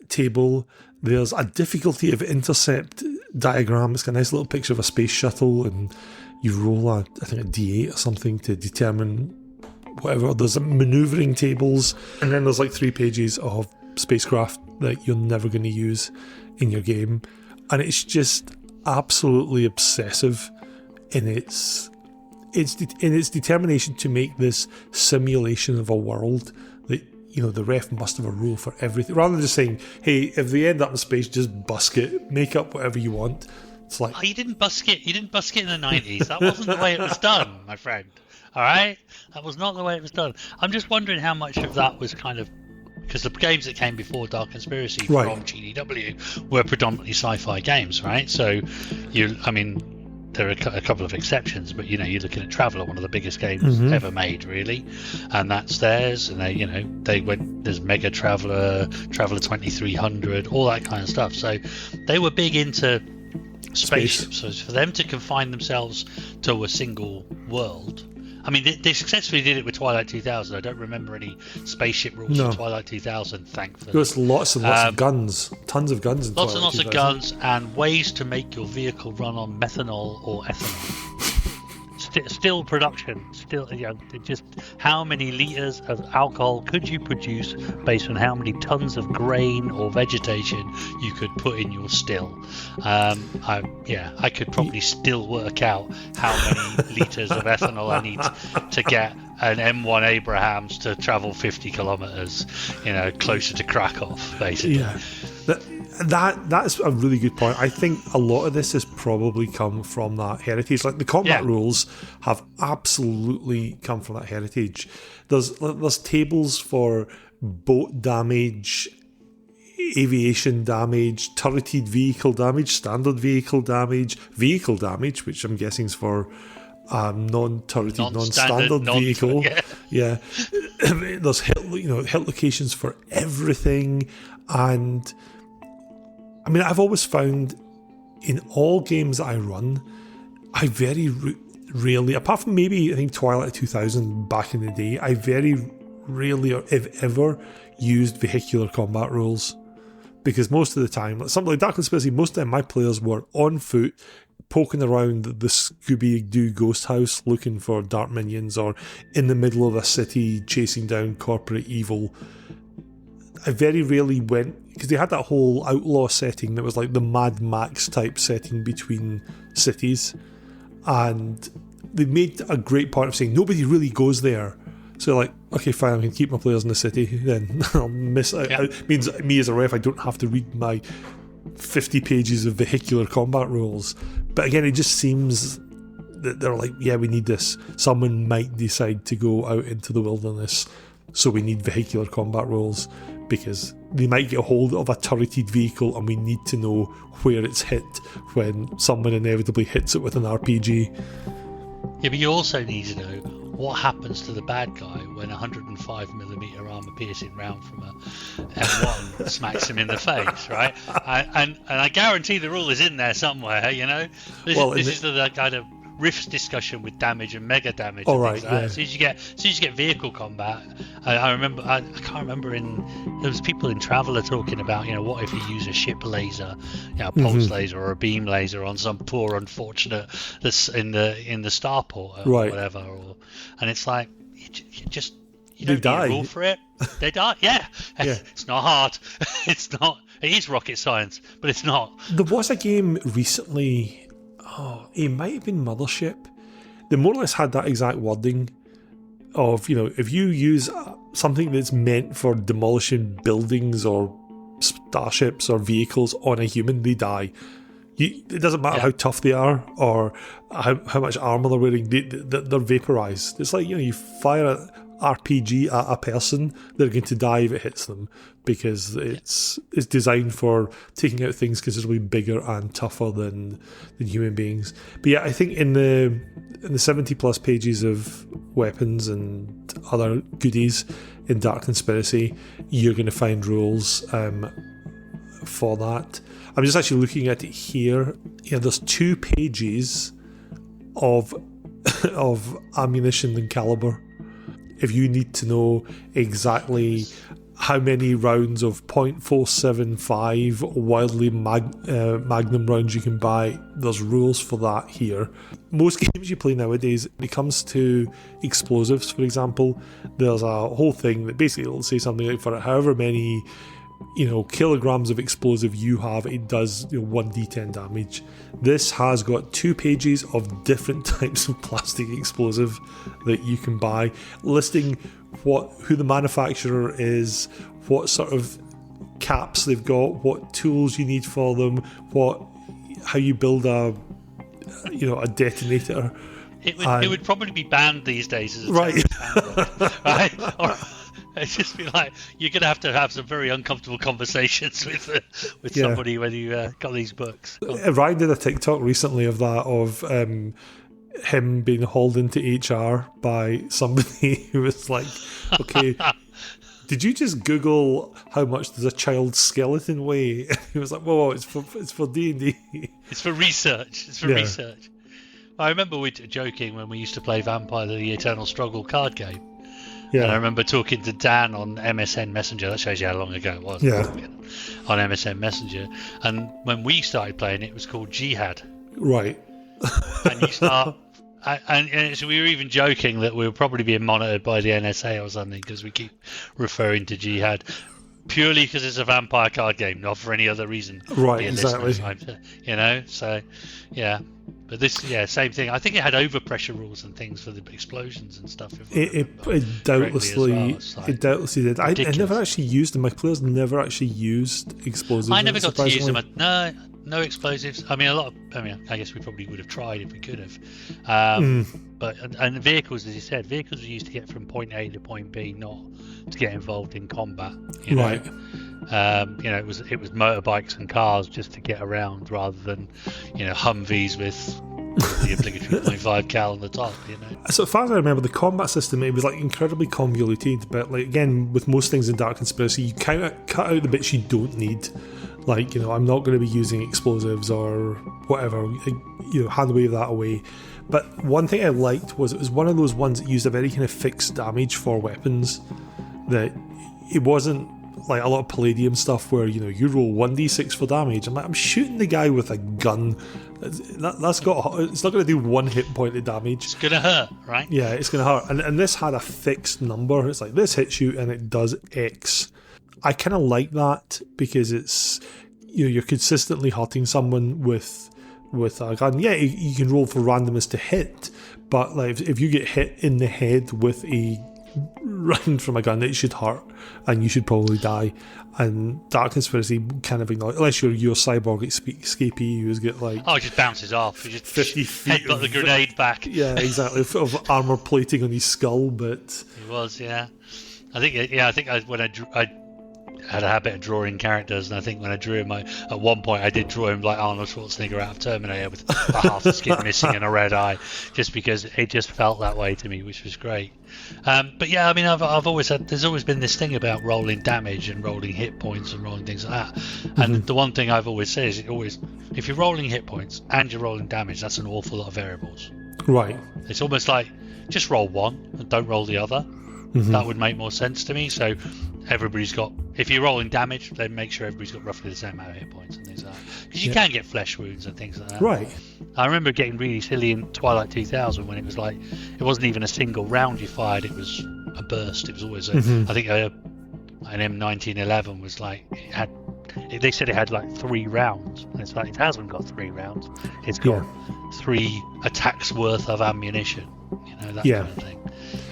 table. There's a difficulty of intercept diagram. It's got a nice little picture of a space shuttle, and you roll I think a D8 or something to determine whatever. There's maneuvering tables, and then there's like 3 pages of spacecraft that you're never going to use in your game, and it's just absolutely obsessive in its determination to make this simulation of a world that the ref must have a rule for everything, rather than just saying, hey, if they end up in space, just busk it, make up whatever you want. It's like, you didn't busk it in the 90s. That wasn't the way it was done, my friend. All right, that was not the way it was done. I'm just wondering how much of that was kind of because the games that came before Dark Conspiracy from GDW were predominantly sci-fi games, right? So there are a couple of exceptions, but you're looking at Traveller, one of the biggest games ever made, really, and that's theirs. And they went. There's Mega Traveller, Traveller 2300, all that kind of stuff. So they were big into spaceships. So for them to confine themselves to a single world. I mean, they successfully did it with Twilight 2000. I don't remember any spaceship rules for Twilight 2000, thankfully. There was lots and lots of guns, tons of guns in Lots Twilight and lots 2000. of guns, and ways to make your vehicle run on methanol or ethanol. still production, just how many liters of alcohol could you produce based on how many tons of grain or vegetation you could put in your still. I could probably still work out how many liters of ethanol I need to get an M1 Abrahams to travel 50 kilometers, closer to Krakow, basically. Yeah. That's a really good point. I think a lot of this has probably come from that heritage. Like the combat rules have absolutely come from that heritage. There's tables for boat damage, aviation damage, turreted vehicle damage, standard vehicle damage, which I'm guessing is for non-turreted, non-standard vehicle. Yeah. There's hit locations for everything. And I mean, I've always found in all games that I run, I very rarely, apart from maybe I think Twilight 2000 back in the day, I very rarely or if ever used vehicular combat rules. Because most of the time, like something like Dark Conspiracy, most of the time my players were on foot, poking around the Scooby-Doo ghost house looking for dark minions, or in the middle of a city chasing down corporate evil. I very rarely went, because they had that whole outlaw setting that was like the Mad Max type setting between cities, and they made a great point of saying nobody really goes there. So like, okay, fine, I'm going to keep my players in the city, then I'll miss out. It means me as a ref, I don't have to read my 50 pages of vehicular combat rules. But again, it just seems that they're like, yeah, we need this. Someone might decide to go out into the wilderness, so we need vehicular combat rules, because they might get a hold of a turreted vehicle and we need to know where it's hit when someone inevitably hits it with an RPG. Yeah, but you also need to know what happens to the bad guy when a 105mm armor piercing round from a M1 smacks him in the face, right? And I guarantee the rule is in there somewhere, This is the kind of riffs discussion with damage and mega damage. Oh, and right, things like that. yeah. As soon as you get vehicle combat, I remember, I can't remember, there was people in Traveller talking about, what if you use a ship laser, a pulse laser or a beam laser on some poor unfortunate that's in the starport or whatever, and it's like, you don't need a rule for it. They die. Yeah. It's not hard. It's not. It is rocket science, but it's not. There was a game recently. It might have been Mothership. They more or less had that exact wording of, if you use something that's meant for demolishing buildings or starships or vehicles on a human, they die. It doesn't matter how tough they are or how much armour they're wearing, they're vaporised. It's like, you fire an RPG at a person, they're going to die if it hits them, because it's designed for taking out things considerably bigger and tougher than human beings. But yeah, I think in the 70 plus pages of weapons and other goodies in Dark Conspiracy, you're going to find rules for that. I'm just actually looking at it here. Yeah, there's 2 pages of ammunition and caliber. If you need to know exactly how many rounds of .475 wildly magnum rounds you can buy, there's rules for that here. Most games you play nowadays, when it comes to explosives, for example, there's a whole thing that basically will say something like, for however many kilograms of explosive you have, it does 1d10 damage. This has got 2 pages of different types of plastic explosive that you can buy, listing who the manufacturer is, what sort of caps they've got, what tools you need for them, how you build a detonator. It would probably be banned these days as a right. Right? Or it's just be like, you're going to have some very uncomfortable conversations with somebody when you got these books. Ryan did a TikTok recently of him being hauled into HR by somebody who was like, okay, did you just Google how much does a child's skeleton weigh? And he was like, whoa, it's for D&D. It's for research. Research. I remember we were joking when we used to play Vampire the Eternal Struggle card game. Yeah. And I remember talking to Dan on MSN Messenger. That shows you how long ago it was. Yeah. On MSN Messenger. And when we started playing, it was called Jihad. Right. And you start And so we were even joking that we were probably being monitored by the NSA or something because we keep referring to Jihad. Purely because it's a vampire card game, not for any other reason. Right, exactly. So, yeah. But this, same thing. I think it had overpressure rules and things for the explosions and stuff. It doubtlessly did. I never actually used them. My players never actually used explosives. I never got to use them. No explosives. I mean, I guess we probably would have tried if we could have. But vehicles, as you said, vehicles were used to get from point A to point B, not to get involved in combat. Right. It was motorbikes and cars just to get around, rather than Humvees with the obligatory 0.5 cal on the top. So far as I remember, the combat system, it was like incredibly convoluted. But like again, with most things in Dark Conspiracy, you kind of cut out the bits you don't need. Like, I'm not going to be using explosives or whatever. Hand wave that away. But one thing I liked was it was one of those ones that used a very kind of fixed damage for weapons. That it wasn't like a lot of Palladium stuff where you roll 1d6 for damage. I'm shooting the guy with a gun. It's not going to do 1 hit point of damage. It's going to hurt, right? Yeah, it's going to hurt. And this had a fixed number. It's like this hits you and it does X. I kind of like that because it's you're consistently hurting someone with a gun. Yeah, you can roll for randomness to hit, but like if you get hit in the head with a round from a gun, it should hurt and you should probably die. And Dark Conspiracy kind of ignore, unless you're cyborg escapee who's get like it just bounces off. You just 50 feet headbutt the grenade back. Yeah, exactly. of armor plating on his skull, but it was I think when I had a habit of drawing characters, and I think when I drew him, at one point I did draw him like Arnold Schwarzenegger out of Terminator with half the skin missing and a red eye, just because it just felt that way to me, which was great. But yeah, I mean, I've always had, there's always been this thing about rolling damage and rolling hit points and rolling things like that. And the one thing I've always said is, if you're rolling hit points and you're rolling damage, that's an awful lot of variables. Right. It's almost like just roll one and don't roll the other. That would make more sense to me. So everybody's got, if you're rolling damage, then make sure everybody's got roughly the same amount of hit points and things like that. Because you can get flesh wounds and things like that. Right. I remember getting really silly in Twilight 2000 when it was like, it wasn't even a single round you fired, it was a burst. It was always I think an M1911 was like, they said it had like 3 rounds. And it's like, it hasn't got 3 rounds. It's got 3 attacks worth of ammunition. That kind of thing.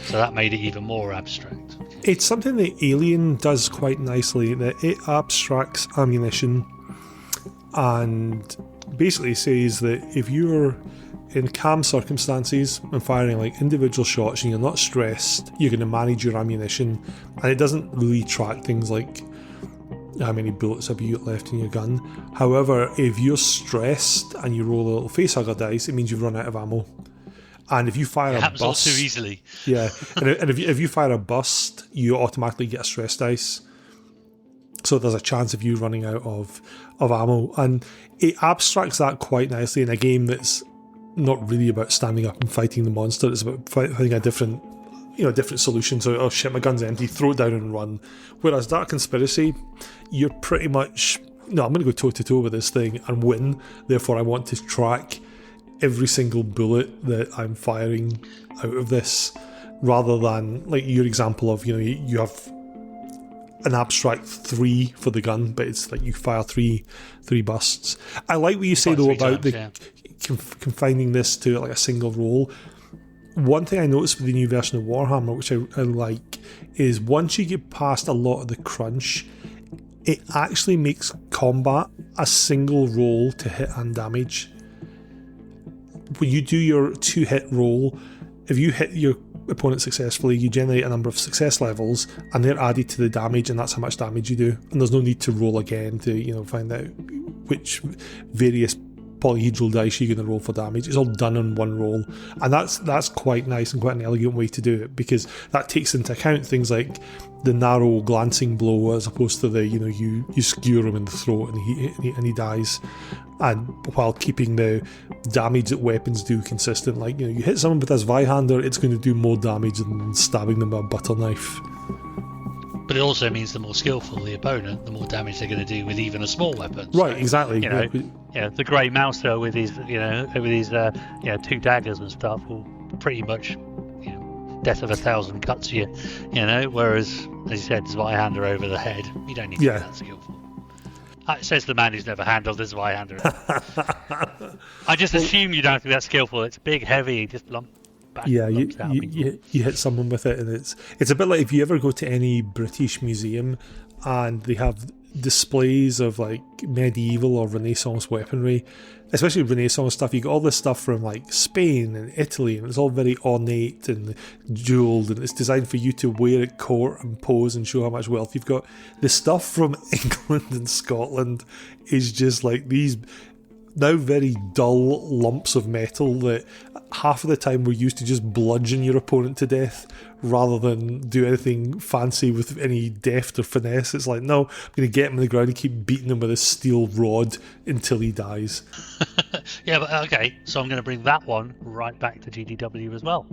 So that made it even more abstract. It's something that Alien does quite nicely, that it abstracts ammunition and basically says that if you're in calm circumstances and firing like individual shots and you're not stressed, you're going to manage your ammunition, and it doesn't really track things like how many bullets have you got left in your gun. However, if you're stressed and you roll a little facehugger dice, it means you've run out of ammo. And if you fire a bust, all too easily. Yeah, and if you fire a bust, you automatically get a stress dice. So there's a chance of you running out of ammo, and it abstracts that quite nicely in a game that's not really about standing up and fighting the monster. It's about finding a different solution. So, oh shit, my gun's empty, throw it down and run. Whereas Dark Conspiracy, you're pretty much, no, I'm going to go toe to toe with this thing and win. Therefore, I want to track every single bullet that I'm firing out of this, rather than like your example of you have an abstract 3 for the gun, but it's like you fire three busts. I like what you say though about confining this to like a single roll. One thing I noticed with the new version of Warhammer, which I like, is once you get past a lot of the crunch, it actually makes combat a single roll to hit and damage. When you do your 2-hit roll, if you hit your opponent successfully, you generate a number of success levels, and they're added to the damage, and that's how much damage you do. And there's no need to roll again to find out which various polyhedral dice you're going to roll for damage. It's all done in one roll, and that's quite nice and quite an elegant way to do it, because that takes into account things like the narrow glancing blow, as opposed to the you skewer him in the throat and he dies, and while keeping the damage that weapons do consistent. Like you hit someone with a Zweihander, it's going to do more damage than stabbing them with a butter knife. But it also means the more skillful the opponent, the more damage they're going to do with even a small weapon. Right, so, exactly. The Grey Mouser with his, two daggers and stuff will pretty much, death of 1,000 cuts you, Whereas, as you said, Zweihander over the head, you don't need to be that skillful. It says the man who's never handled a Zweihander. I just assume you don't have to be that skillful. It's big, heavy, just lump. You hit someone with it, and it's a bit like if you ever go to any British museum and they have displays of like medieval or Renaissance weaponry, especially Renaissance stuff. You got all this stuff from like Spain and Italy, and it's all very ornate and jeweled, and it's designed for you to wear at court and pose and show how much wealth you've got. The stuff from England and Scotland is just like these now very dull lumps of metal that half of the time we're used to just bludgeon your opponent to death rather than do anything fancy with any deft or finesse. It's like, no, I'm going to get him on the ground and keep beating him with a steel rod until he dies. Yeah, but okay, so I'm going to bring that one right back to GDW as well.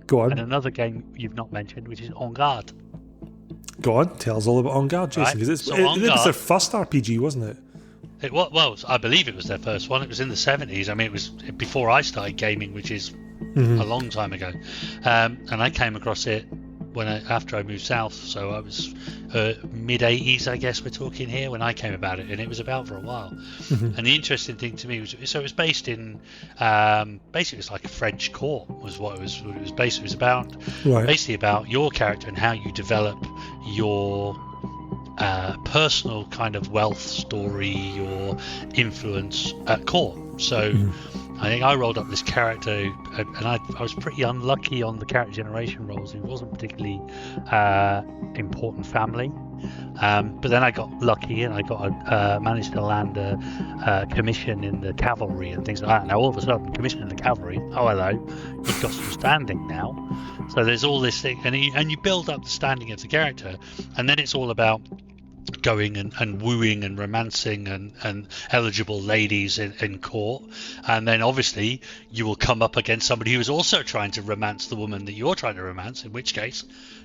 Go on. And another game you've not mentioned, which is En Garde. Go on, tell us all about En Garde, Jason, because it was their first RPG, wasn't it? Well, I believe it was their first one. It was in the 70s. I mean, it was before I started gaming, which is a long time ago. And I came across it after I moved south. So I was mid 80s, I guess we're talking here, when I came about it, and it was about for a while. And the interesting thing to me was, so it was based in basically it was like a French court was what it was based. It was about basically about your character and how you develop your personal kind of wealth story, your influence at court. So I think I rolled up this character, and I was pretty unlucky on the character generation rolls. It wasn't particularly important family, but then I got lucky and I managed to land a commission in the cavalry and things like that. Now all of a sudden, commission in the cavalry, oh hello, you've got some standing now. So there's all this thing, and you build up the standing of the character, and then it's all about going and wooing and romancing and eligible ladies in court, and then obviously you will come up against somebody who is also trying to romance the woman that you're trying to romance, in which case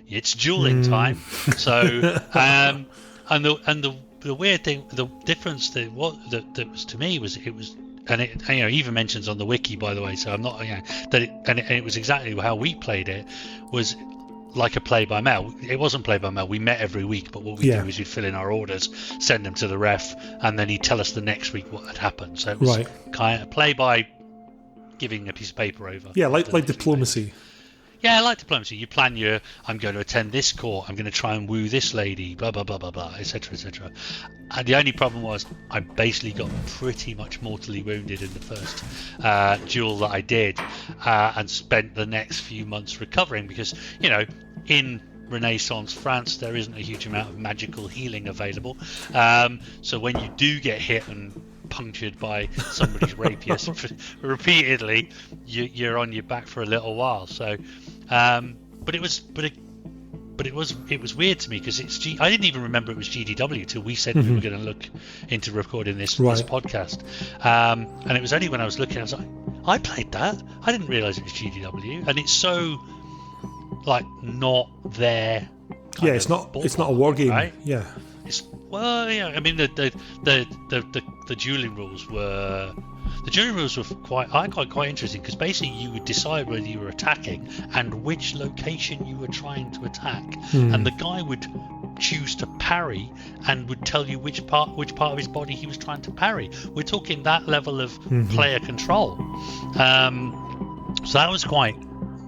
it's dueling time. So and the weird thing, the difference that was to me was it was, and it even mentions on the wiki, by the way, so I'm not it was exactly how we played it, was like a play-by-mail. It wasn't play-by-mail. We met every week, but what we do is we'd fill in our orders, send them to the ref, and then he'd tell us the next week what had happened. So it was kind of play-by, giving a piece of paper over. Yeah, like diplomacy. Yeah, I like diplomacy. You plan I'm going to attend this court, I'm going to try and woo this lady, blah, blah, blah, blah, blah, etc., etc. And the only problem was I basically got pretty much mortally wounded in the first duel that I did, and spent the next few months recovering because, in Renaissance France, there isn't a huge amount of magical healing available. So when you do get hit and punctured by somebody's rapier repeatedly, you're on your back for a little while. So, but it was weird to me because I didn't even remember it was GDW till we said we were going to look into recording this podcast. And it was only when I was looking, I was like, I played that. I didn't realise it was GDW, and it's so like not there. It's not a war game, right? Yeah. I mean the dueling rules were quite interesting because basically you would decide whether you were attacking and which location you were trying to attack, and the guy would choose to parry and would tell you which part of his body he was trying to parry. We're talking that level of player control. So that was quite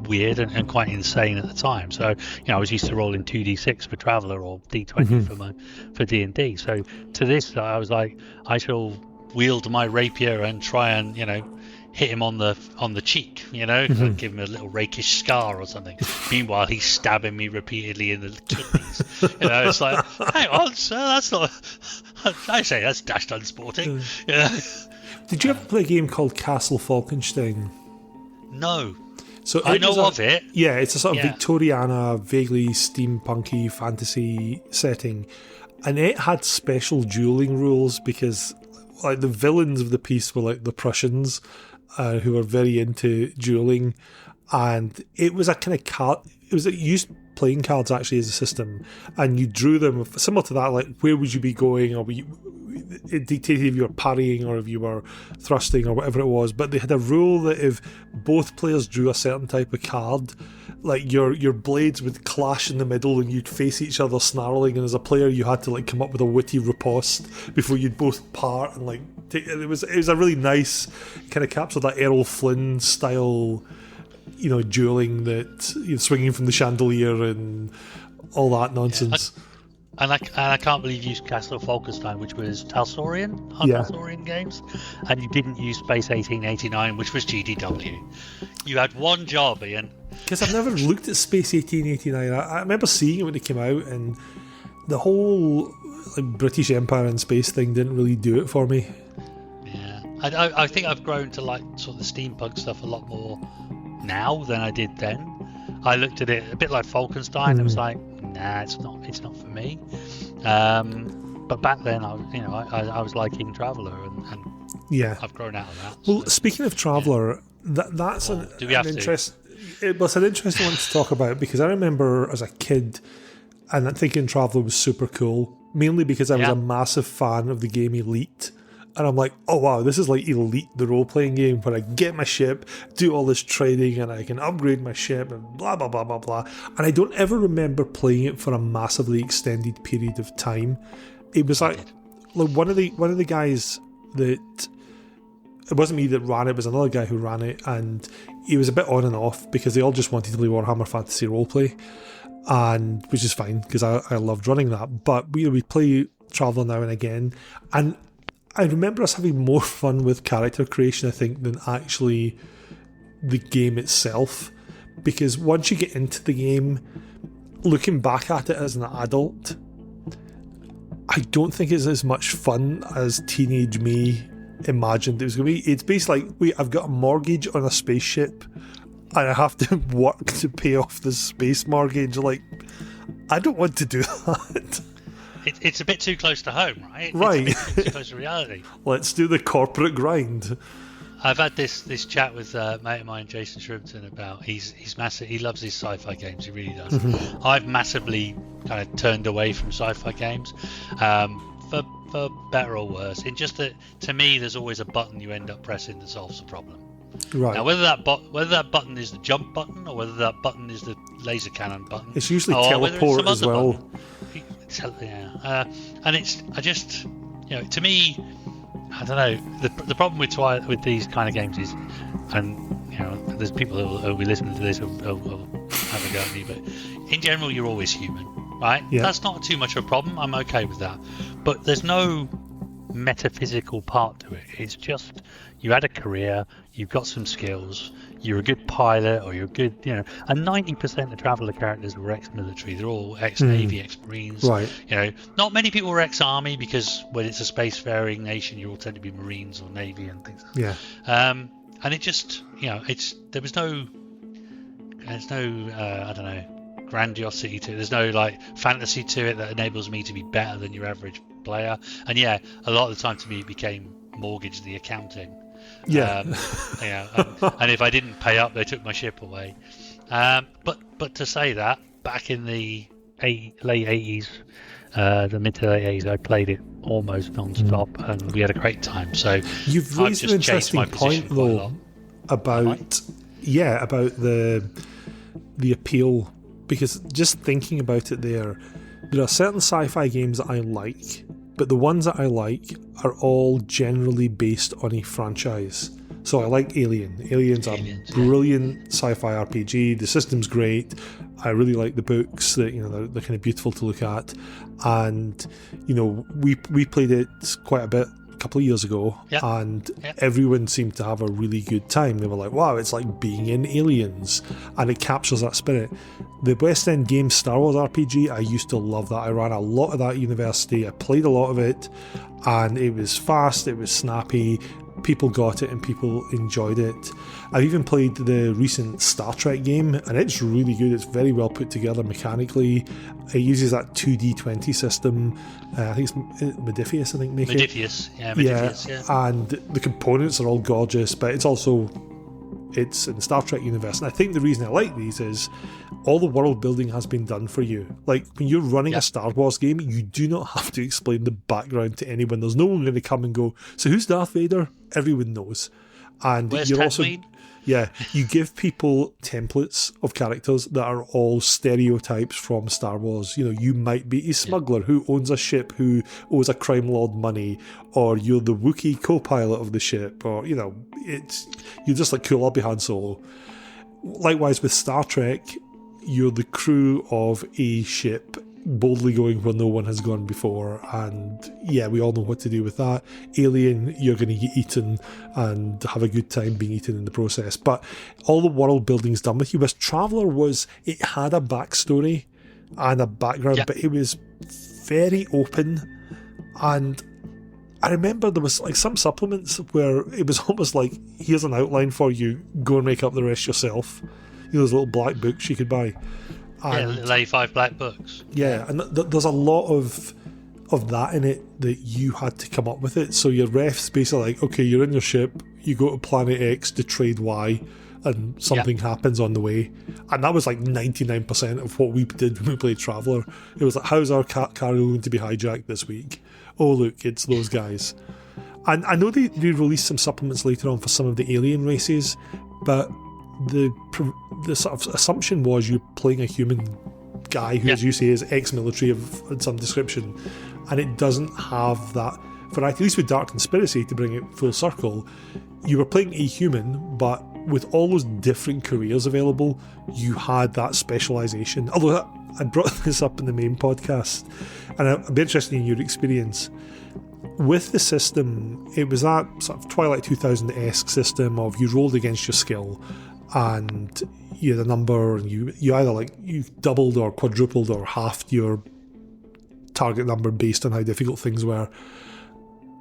weird and quite insane at the time. So I was used to rolling 2d6 for Traveller or d20 for D&D. So to this I was like, I shall wield my rapier and try and hit him on the cheek, give him a little rakish scar or something. Meanwhile he's stabbing me repeatedly in the kidneys. It's like, hang on sir, that's not I say that's dashed unsporting. Did you ever play a game called Castle Falkenstein? No. So I know of it. Yeah, it's a sort of Victoriana, vaguely steampunky fantasy setting, and it had special dueling rules because, like, the villains of the piece were like the Prussians, who were very into dueling, and it was a kind of playing cards actually as a system, and you drew them similar to that, like where would you be going, or it dictated if you were parrying or if you were thrusting or whatever it was. But they had a rule that if both players drew a certain type of card, like your blades would clash in the middle and you'd face each other snarling, and as a player you had to like come up with a witty riposte before you'd both part and like take it. Was a really nice kind of captured that Errol Flynn style, dueling, that swinging from the chandelier and all that nonsense. And I can't believe you used Castle of Falkenstein, which was Talsorian on Talsorian games, and you didn't use Space 1889, which was GDW. You had one job, Ian. Because I've never looked at Space 1889. I remember seeing it when it came out, and the whole British Empire and space thing didn't really do it for me. Yeah, I think I've grown to like sort of the steampunk stuff a lot more now than I did then. I looked at it a bit like Falkenstein. And was like, nah, it's not for me. But back then, I was liking Traveller, and yeah, I've grown out of that. Well, so, speaking of Traveller, that's an interesting. It was an interesting one to talk about, because I remember as a kid and thinking Traveller was super cool, mainly because I was a massive fan of the game Elite. And I'm like, oh wow, this is like Elite, the role-playing game where I get my ship, do all this trading, and I can upgrade my ship, and blah, blah, blah, blah, blah. And I don't ever remember playing it for a massively extended period of time. It was like one of the guys that... It wasn't me that ran it, it was another guy who ran it, and he was a bit on and off because they all just wanted to play Warhammer Fantasy Roleplay, and which is fine, because I loved running that. But we play Traveller now and again, and I remember us having more fun with character creation, I think, than actually the game itself. Because once you get into the game, looking back at it as an adult, I don't think it's as much fun as teenage me imagined it was going to be. It's basically like, wait, I've got a mortgage on a spaceship and I have to work to pay off this space mortgage. Like, I don't want to do that. It's a bit too close to home, right? Right. It's a bit too close to reality. Let's do the corporate grind. I've had this chat with a mate of mine, Jason Shrimpton, about he's massive. He loves his sci-fi games. He really does. Mm-hmm. I've massively kind of turned away from sci-fi games, for better or worse. In just that, to me, there's always a button you end up pressing that solves the problem. Right. Now, whether that button is the jump button or whether that button is the laser cannon button, it's usually teleport as well. And to me, I don't know. The problem with these kind of games is, and there's people who will be listening to this who have a go at me, but in general, you're always human, right? Yeah. That's not too much of a problem. I'm okay with that. But there's no metaphysical part to it. It's just you had a career, you've got some skills, you're a good pilot, or you're a good, and 90% of Traveller characters were ex-military. They're all ex-Navy, ex-Marines. Right. Not many people were ex-Army, because when it's a spacefaring nation, you all tend to be Marines or Navy and things like that. Yeah. And it just, there's no I don't know, grandiosity to it. There's no like fantasy to it that enables me to be better than your average player. And a lot of the time to me it became mortgage the accounting. Yeah. And if I didn't pay up, they took my ship away. But to say that, back in the late 80s, the mid to late 80s, I played it almost non-stop, and we had a great time. So you've raised an interesting point though about the appeal, because just thinking about it, there are certain sci-fi games that I like, but the ones that I like are all generally based on a franchise. So I like Alien. Alien's a brilliant sci-fi RPG. The system's great. I really like the books. That they're kind of beautiful to look at. And we played it quite a bit a couple of years ago, and everyone seemed to have a really good time. They were like, wow, it's like being in Aliens, and it captures that spirit. The West End game Star Wars RPG, I used to love that. I ran a lot of that at university. I played a lot of it, and it was fast, it was snappy. People got it and people enjoyed it. I've even played the recent Star Trek game, and it's really good. It's very well put together mechanically. It uses that 2D20 system. I think it's Modiphius, I think, make it. Modiphius, yeah. And the components are all gorgeous, but it's also it's in the Star Trek universe. And I think the reason I like these is all the world building has been done for you. Like, when you're running a Star Wars game, you do not have to explain the background to anyone. There's no one going to come and go, so who's Darth Vader? Everyone knows. And where's you're Tatooine? also... Yeah, you give people templates of characters that are all stereotypes from Star Wars. You know, you might be a smuggler who owns a ship who owes a crime lord money, or you're the Wookiee co-pilot of the ship, or, you know, you're just like, cool, I'll be Han Solo. Likewise with Star Trek, you're the crew of a ship boldly going where no one has gone before, and yeah, we all know what to do with that. Alien, you're going to get eaten and have a good time being eaten in the process, but all the world building's done with you. Whereas Traveller it had a backstory and a background, but it was very open. And I remember there was like some supplements where it was almost like, here's an outline for you, go and make up the rest yourself. You know, those little black books you could buy. Little A5 black books. Yeah, and there's a lot of that in it that you had to come up with it. So your ref's basically like, okay, you're in your ship, you go to planet X to trade Y, and something happens on the way. And that was like 99% of what we did when we played Traveller. It was like, how's our cargo going to be hijacked this week? Oh, look, it's those guys. And I know they released some supplements later on for some of the alien races, but the sort of assumption was you're playing a human guy who, as you say, is ex-military of some description, and it doesn't have that variety. At least with Dark Conspiracy, to bring it full circle, you were playing a human, but with all those different careers available, you had that specialisation. Although I brought this up in the main podcast, and I'd be interested in your experience with the system. It was that sort of Twilight 2000-esque system of you rolled against your skill, and you had a number, and you either like you doubled or quadrupled or halved your target number based on how difficult things were.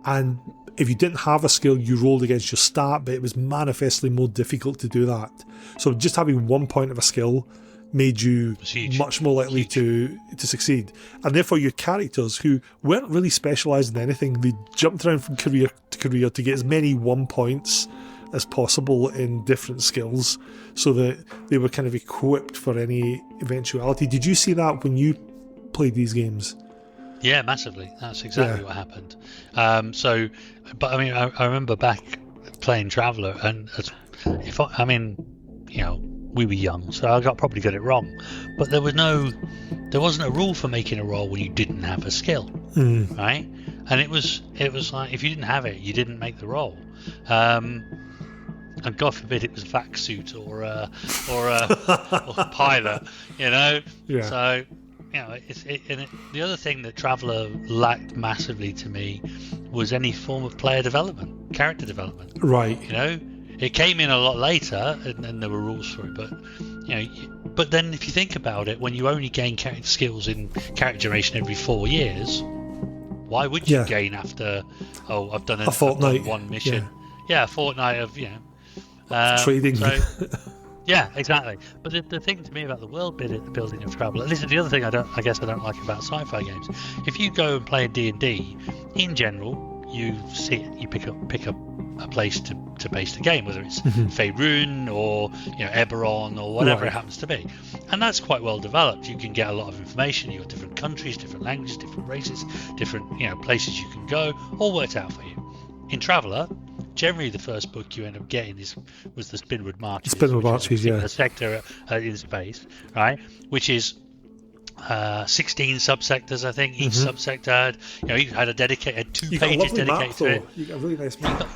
And if you didn't have a skill, you rolled against your stat, but it was manifestly more difficult to do that. So just having 1 point of a skill made you much more likely to succeed. And therefore your characters, who weren't really specialised in anything, they jumped around from career to career to get as many 1 points as possible in different skills, so that they were kind of equipped for any eventuality. Did you see that when you played these games? Yeah, massively. That's exactly what happened. But I mean, I remember back playing Traveller, and we were young, so I probably got it wrong. But there wasn't a rule for making a roll when you didn't have a skill, right? And it was like, if you didn't have it, you didn't make the roll. And God forbid it was a vac suit or a pilot, you know. Yeah. So, you know, the other thing that Traveller lacked massively to me was any form of player development, character development. Right. You know, it came in a lot later, and there were rules for it. But you know, but then if you think about it, when you only gain character skills in character generation every 4 years, why would you gain after? Oh, I've done a fortnight, I've done one mission. Yeah, a fortnight of trading. So, yeah, exactly. But the thing to me about the world building of Traveller, this is the other thing I don't like about sci-fi games. If you go and play D&D, in general, you pick up a place to base the game, whether it's Faerun or Eberron or whatever it happens to be, and that's quite well developed. You can get a lot of information. You've got different countries, different languages, different races, different places you can go, all worked out for you. In Traveller, generally the first book you end up getting was the Spinward Marches. A sector in space, right? Which is 16 subsectors, I think. Each subsector had a dedicated 2 pages dedicated to it. You got a really nice map.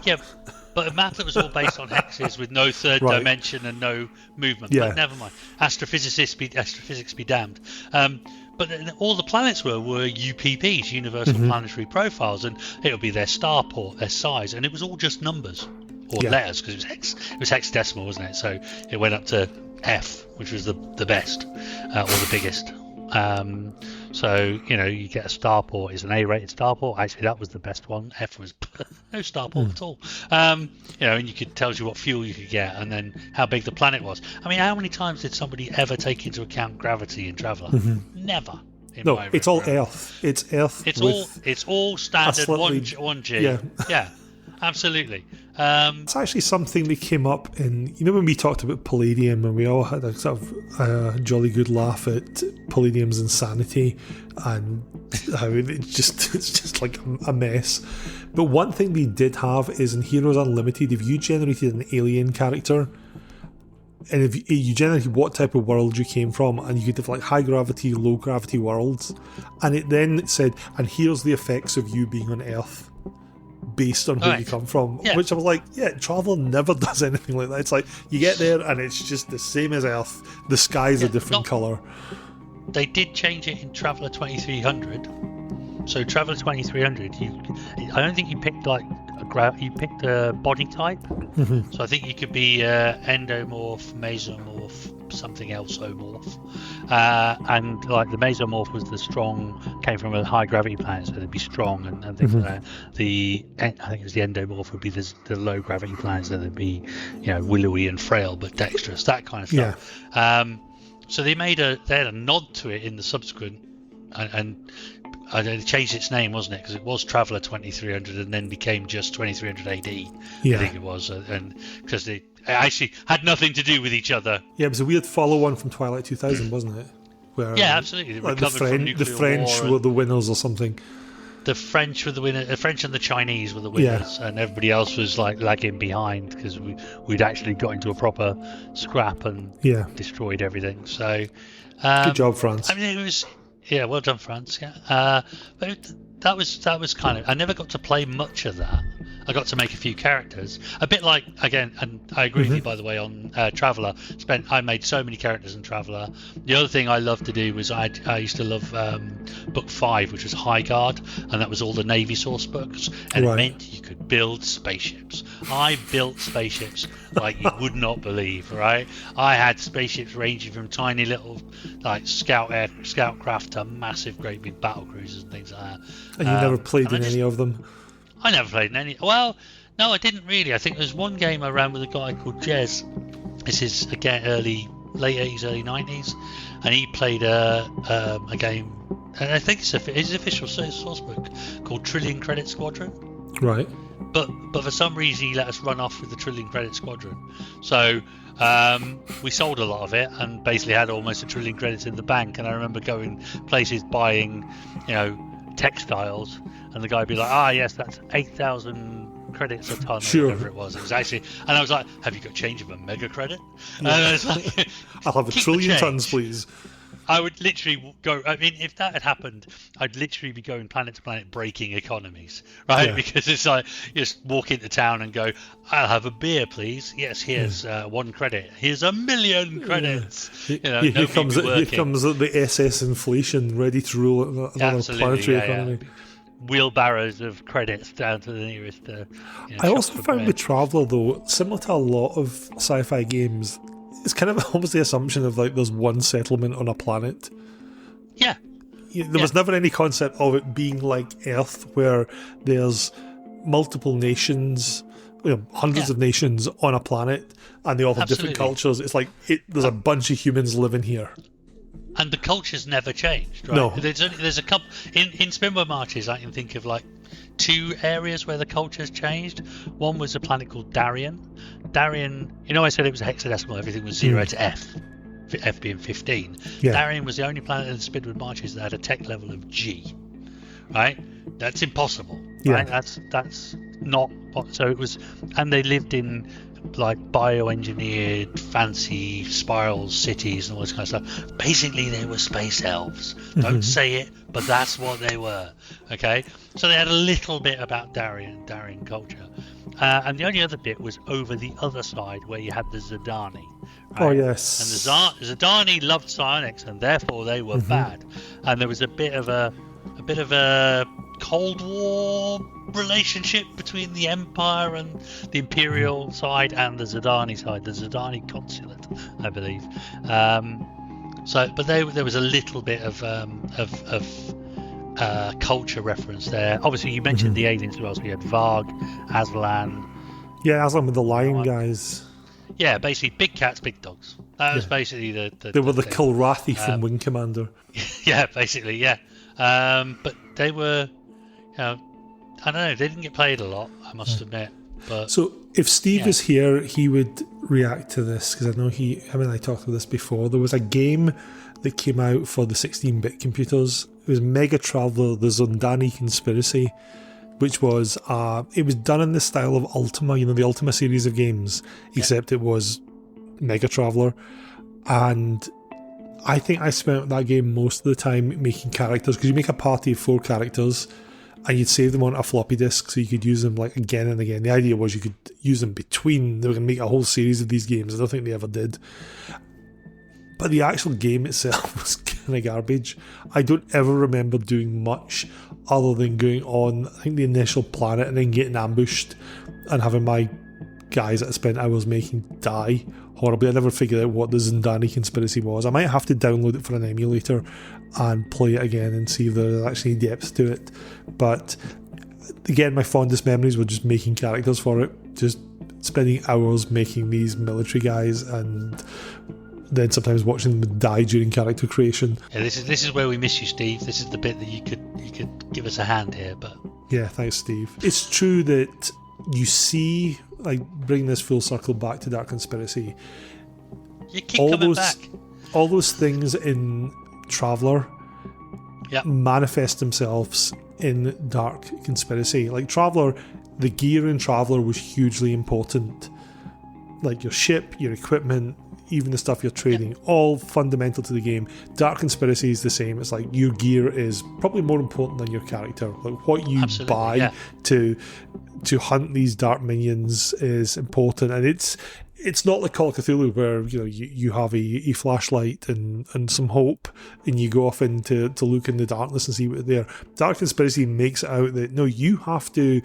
But a map that was all based on hexes with no third dimension and no movement. But never mind. Astrophysics be damned. But then all the planets were UPPs, Universal Planetary Profiles, and it would be their starport, their size, and it was all just numbers or letters, because it was hexadecimal, wasn't it? So it went up to F, which was the best or the biggest. So you get a starport is an A-rated starport. Actually, that was the best one. F was no starport at all. And tells you what fuel you could get, and then how big the planet was. I mean, how many times did somebody ever take into account gravity in Traveller? Never. It's all Earth. It's Earth. It's all standard 1G. Yeah. Absolutely. It's actually something that came up in, when we talked about Palladium, and we all had a sort of jolly good laugh at Palladium's insanity and how it's just like a mess. But one thing we did have is in Heroes Unlimited, if you generated an alien character, and if you generated what type of world you came from, and you could have like high gravity, low gravity worlds, and it then said, and here's the effects of you being on Earth based on where you come from, which I was like, Traveller never does anything like that. It's like you get there and it's just the same as Earth, the sky's a different colour. They did change it in Traveller 2300. So Traveller 2300, I don't think you picked like you picked a body type. Mm-hmm. So I think you could be endomorph, mesomorph, something else omorph. And like the mesomorph was the strong, came from a high gravity planet, so they'd be strong and things like that. I think it was the endomorph would be the low gravity planet, so they'd be, willowy and frail but dexterous, that kind of stuff. Yeah. So they had a nod to it in the subsequent, and they changed its name, wasn't it? Because it was Traveller 2300 and then became just 2300 AD. I think it was, and because they actually had nothing to do with each other. Yeah, it was a weird follow-on from Twilight 2000, wasn't it? Where, absolutely. Like the French were the winners or something. The French were the winners. The French and the Chinese were the winners, and everybody else was like lagging behind because we'd actually got into a proper scrap and destroyed everything. So, good job, France. I mean, it was. Yeah, well done, France. Yeah, but that was kind of. I never got to play much of that. I got to make a few characters, a bit like, again, and I agree with you, by the way, on Traveller. I made so many characters in Traveller. The other thing I loved to do was I used to love book 5, which was High Guard, and that was all the Navy source books, and it meant you could build spaceships. I built spaceships like you would not believe, right? I had spaceships ranging from tiny little like scout craft to massive, great big battle cruisers and things like that. And you never played in any of them? I never played in any. Well, no, I didn't really. I think there's one game I ran with a guy called Jez. This is again late 80s, early 90s, and he played a game. And I think it's his official source book called Trillion Credit Squadron. Right. But for some reason he let us run off with the Trillion Credit Squadron. So we sold a lot of it and basically had almost 1 trillion credits in the bank. And I remember going places buying, textiles, and the guy would be like, yes, that's 8,000 credits a ton, or whatever it was. It was actually, and I was like, have you got change of a mega credit? And it's like, I'll have 1 trillion tons, please. I would literally go. I mean, if that had happened, I'd literally be going planet to planet, breaking economies, right? Yeah. Because it's like you just walk into town and go, "I'll have a beer, please." Yes, here's 1 credit. Here's 1 million credits. Yeah. Here comes the SS inflation, ready to rule another planetary economy. Yeah. Wheelbarrows of credits down to the nearest. I also found with Traveller, though, similar to a lot of sci-fi games, it's kind of almost the assumption of like there's one settlement on a planet. Yeah. There was never any concept of it being like Earth, where there's multiple nations, hundreds of nations on a planet, and they all have different cultures. It's like there's a bunch of humans living here. And the culture's never changed, right? No. There's a couple in Spinball Marches. I can think of like 2 areas where the culture's changed. One was a planet called Darien. Darien, I said it was a hexadecimal. Everything was 0 to F. F being 15. Yeah. Darien was the only planet in the Spinball Marches that had a tech level of G. Right? That's impossible. Right? That's not. So it was, and they lived in like bioengineered fancy spiral cities and all this kind of stuff. Basically they were space elves. Don't say it, but that's what they were. Okay, so they had a little bit about Darien culture, and the only other bit was over the other side where you had the Zidani, right? Oh yes. And the Zidani loved psionics and therefore they were bad, and there was a bit of a Cold War relationship between the Empire and the Imperial side and the Zidani side, the Zidani consulate, I believe. But there was a little bit of culture reference there. Obviously, you mentioned the aliens as well. So you had Varg, Aslan. Yeah, Aslan with the lion guys. Yeah, basically big cats, big dogs. That was basically They were the Kilrathi from Wing Commander. Yeah, basically, yeah. But they were, I don't know. They didn't get played a lot, I must admit. But so if Steve was here, he would react to this, because I know him and I talked about this before. There was a game that came out for the 16-bit computers. It was Mega Traveller: The Zondani Conspiracy, which was it was done in the style of Ultima, the Ultima series of games, except it was Mega Traveller. And I think I spent that game most of the time making characters, because you make a party of 4 characters and you'd save them on a floppy disk so you could use them like again and again. The idea was you could use them between. They were going to make a whole series of these games. I don't think they ever did. But the actual game itself was kind of garbage. I don't ever remember doing much other than going on, I think, the initial planet and then getting ambushed and having my guys that I spent hours making die horribly. I never figured out what the Zindani Conspiracy was. I might have to download it for an emulator and play it again and see if there's actually depth to it. But again, my fondest memories were just making characters for it, just spending hours making these military guys, and then sometimes watching them die during character creation. Yeah, this is where we miss you, Steve. This is the bit that you could give us a hand here. But yeah, thanks, Steve. It's true that you see, like, bring this full circle back to Dark Conspiracy. You keep coming back. All those things in Traveller manifest themselves in Dark Conspiracy. Like Traveller, the gear in Traveller was hugely important. Like your ship, your equipment, even the stuff you're trading, all fundamental to the game. Dark Conspiracy is the same. It's like your gear is probably more important than your character. Like what you buy to hunt these dark minions is important, and it's not like Call of Cthulhu where you have a flashlight and some hope and you go off to look in the darkness and see what's there. Dark Conspiracy makes it out that no, you have to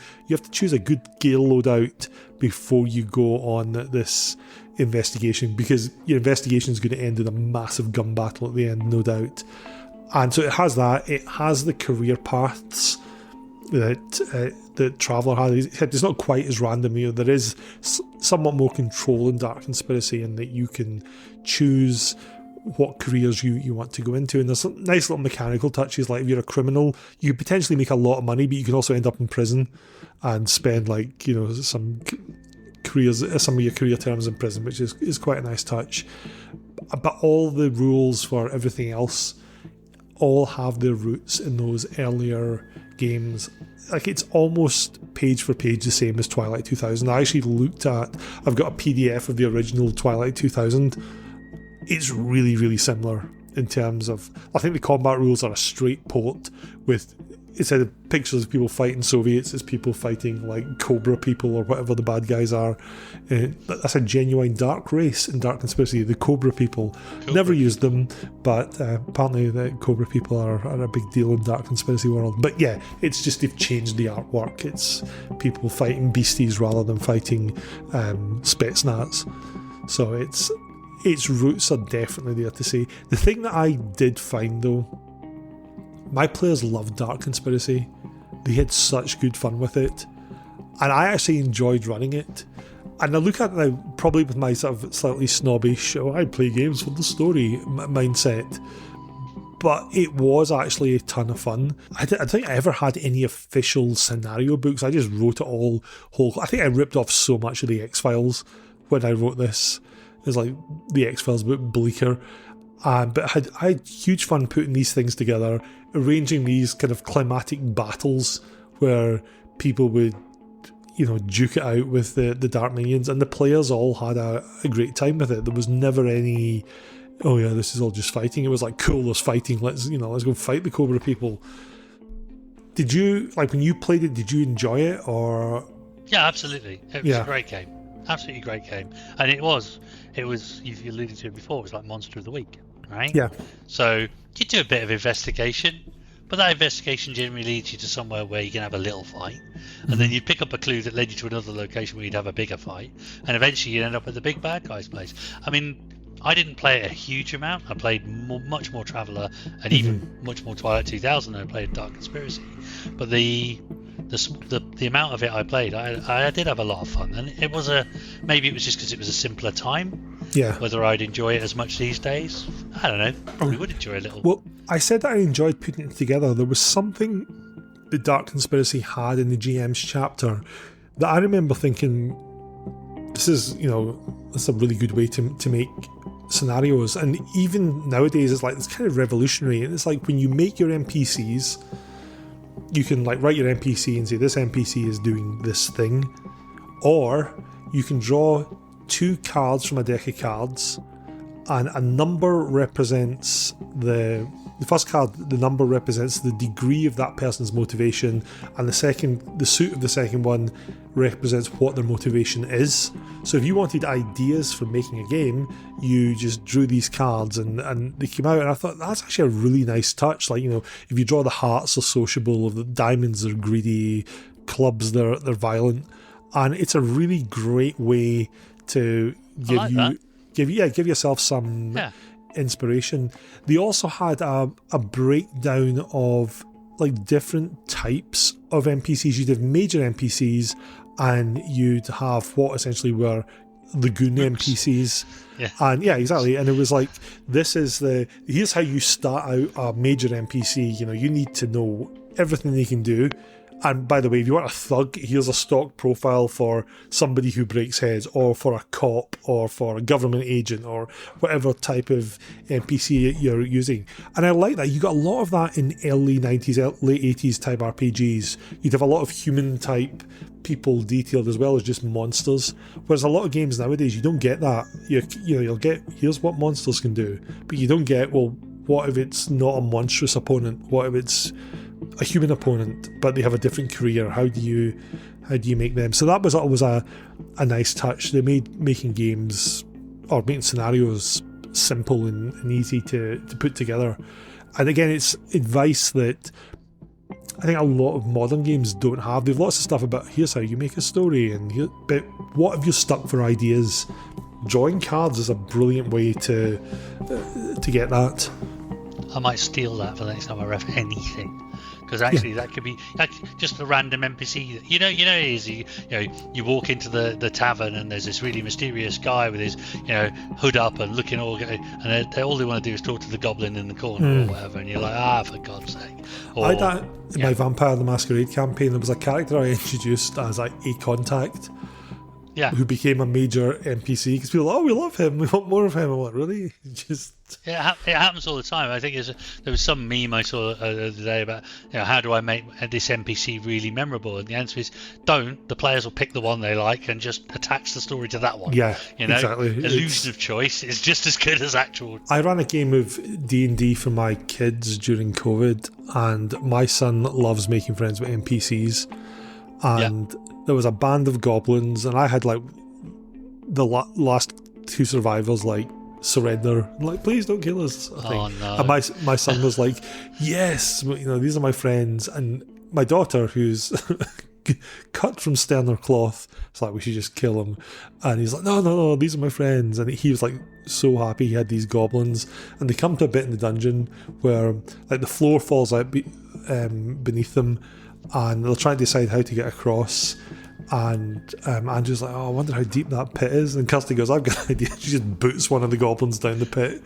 choose a good gear loadout before you go on this investigation, because your investigation is going to end in a massive gun battle at the end, no doubt. And so it has that. It has the career paths that Traveller has. It's not quite as random. There is somewhat more control in Dark Conspiracy, in that you can choose what careers you want to go into, and there's some nice little mechanical touches. Like if you're a criminal, you potentially make a lot of money, but you can also end up in prison and spend some of your career terms in prison, which is quite a nice touch. But all the rules for everything else all have their roots in those earlier games. Like it's almost page for page the same as Twilight 2000. I've got a PDF of the original Twilight 2000. It's really, really similar in terms of, I think the combat rules are a straight port with, instead of pictures of people fighting Soviets, it's people fighting like Cobra people or whatever the bad guys are. That's a genuine dark race in Dark Conspiracy, the Cobra people. Never used them, but apparently the Cobra people are a big deal in Dark Conspiracy world. But yeah, it's just they've changed the artwork. It's people fighting beasties rather than fighting Spetsnaz. So its roots are definitely there to see. The thing that I did find though, my players loved Dark Conspiracy. They had such good fun with it, and I actually enjoyed running it. And I look at it now, probably with my sort of slightly snobbish, I play games for the story mindset, but it was actually a ton of fun. I don't think I ever had any official scenario books. I just wrote it all whole. I think I ripped off so much of the X-Files when I wrote this. It's like the X-Files but bleaker. But I had huge fun putting these things together, arranging these kind of climatic battles where people would, duke it out with the dark minions, and the players all had a great time with it. There was never any, oh yeah, this is all just fighting. It was like, cool, there's fighting. Let's go fight the Cobra people. Did you, when you played it, did you enjoy it, or? Yeah, absolutely. It was a great game. Absolutely great game. And it was, you alluded to it before, it was like Monster of the Week, right? Yeah. So you do a bit of investigation, but that investigation generally leads you to somewhere where you can have a little fight, and then you pick up a clue that led you to another location where you'd have a bigger fight, and eventually you end up at the big bad guy's place. I mean, I didn't play it a huge amount. I played much more Traveller and even much more Twilight 2000 than I played Dark Conspiracy. But the amount of it I played, I did have a lot of fun, and maybe it was just because it was a simpler time. Yeah. Whether I'd enjoy it as much these days, I don't know. Probably would enjoy a little. Well, I said that I enjoyed putting it together. There was something that Dark Conspiracy had in the GM's chapter that I remember thinking, this is a really good way to make scenarios. And even nowadays, it's kind of revolutionary. And it's like when you make your NPCs, you can like write your NPC and say this NPC is doing this thing, or you can draw 2 cards from a deck of cards, and a number represents the first card. The number represents the degree of that person's motivation, and the suit of the second one represents what their motivation is. So if you wanted ideas for making a game, you just drew these cards and they came out, and I thought that's actually a really nice touch. Like, if you draw the hearts, are sociable, the diamonds are greedy, clubs they're violent, and it's a really great way to give yourself some inspiration. They also had a breakdown of like different types of NPCs. You'd have major NPCs, and you'd have what essentially were the goon NPCs. Yeah. And exactly. And it was like, here's how you start out a major NPC. You need to know everything they can do. And by the way, if you want a thug, here's a stock profile for somebody who breaks heads, or for a cop, or for a government agent, or whatever type of NPC you're using. And I like that. You got a lot of that in early 90s, late 80s type RPGs. You'd have a lot of human type people detailed as well as just monsters. Whereas a lot of games nowadays, you don't get that. You'll get, here's what monsters can do, but you don't get, well, what if it's not a monstrous opponent? What if it's a human opponent, but they have a different career? How do you make them? So that was always a nice touch. They made making games or making scenarios simple and easy to put together. And again, it's advice that I think a lot of modern games don't have. They've lots of stuff about here's how you make a story, but what have you stuck for ideas? Drawing cards is a brilliant way to get that. I might steal that for the next time I ref anything. Because actually, that could be just a random NPC. You walk into the tavern and there's this really mysterious guy with his hood up and looking all, and all they want to do is talk to the goblin in the corner or whatever, and you're like, for God's sake. Or, I had that in my Vampire the Masquerade campaign. There was a character I introduced as like a contact. Yeah. Who became a major NPC because people we love him, we want more of him. I'm like, really? It happens all the time. I think there was some meme I saw the other day about how do I make this NPC really memorable, and the answer is don't. The players will pick the one they like and just attach the story to that one. Yeah, exactly. Illusion of choice is just as good as actual. I ran a game of D&D for my kids during COVID, and my son loves making friends with NPCs, and there was a band of goblins, and I had like the last 2 survivors like surrender, like, please don't kill us, I think. Oh no. And my son was like, yes, these are my friends. And my daughter, who's cut from sterner cloth, it's like, we should just kill him. And he's like, no, these are my friends. And he was like so happy he had these goblins. And they come to a bit in the dungeon where like the floor falls out beneath them, and they'll try and decide how to get across. And Andrew's like, I wonder how deep that pit is. And Kirsty goes, I've got an idea. She just boots one of the goblins down the pit.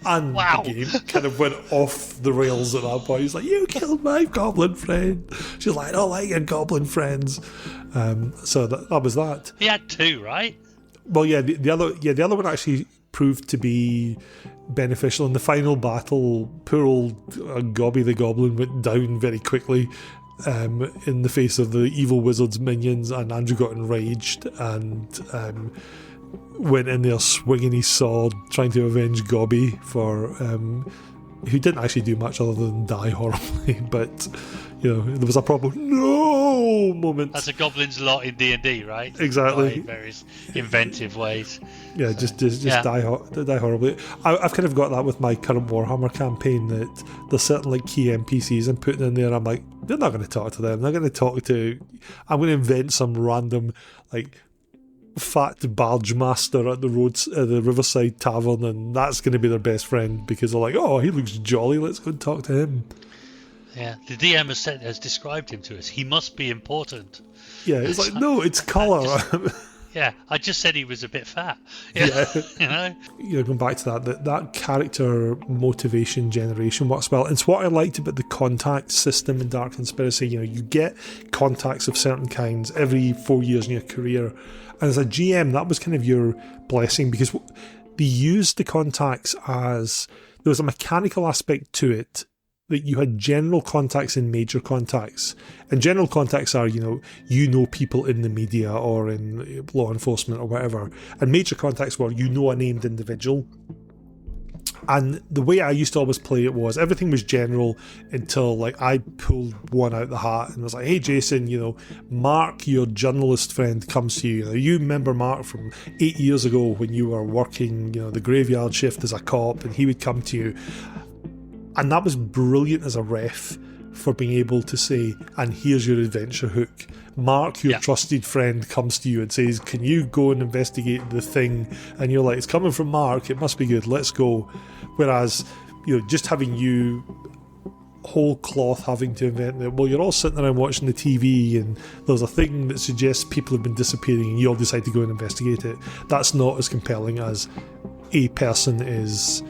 And the game kind of went off the rails at that point. He's like, you killed my goblin friend. She's like, I don't like your goblin friends. So that was that. He had 2, right? Well, the other one actually proved to be beneficial. In the final battle, poor old Gobby the goblin went down very quickly in the face of the evil wizard's minions, and Andrew got enraged and went in there swinging his sword trying to avenge Gobby for who didn't actually do much other than die horribly, but there was a proper no moment. That's a goblin's lot in D&D, right? Exactly. In various inventive ways. Yeah, just die horribly. I've kind of got that with my current Warhammer campaign, that there's certain like key NPCs I'm putting in there. I'm like, they're not going to talk to them. They're going to talk to. I'm going to invent some random like fat barge master at the Riverside Tavern, and that's going to be their best friend because they're like, oh, he looks jolly. Let's go and talk to him. Yeah, the DM has described him to us. He must be important. Yeah, it's like, no, it's colour. Yeah, I just said he was a bit fat. Yeah. Going back to that character motivation generation works well. It's what I liked about the contact system in Dark Conspiracy. You get contacts of certain kinds every 4 years in your career, and as a GM, that was kind of your blessing, because they used the contacts as there was a mechanical aspect to it, that you had general contacts and major contacts. And general contacts are, people in the media or in law enforcement or whatever. And major contacts were, a named individual. And the way I used to always play it was everything was general until I pulled one out the hat and was like, hey Jason, Mark, your journalist friend, comes to you. You remember Mark from 8 years ago when you were working, the graveyard shift as a cop, and he would come to you. And that was brilliant as a ref for being able to say, and here's your adventure hook. Mark, your trusted friend, comes to you and says, can you go and investigate the thing? And you're like, it's coming from Mark, it must be good, let's go. Whereas, just having you whole cloth having to invent it, well, you're all sitting around watching the TV and there's a thing that suggests people have been disappearing and you all decide to go and investigate it. That's not as compelling as a person is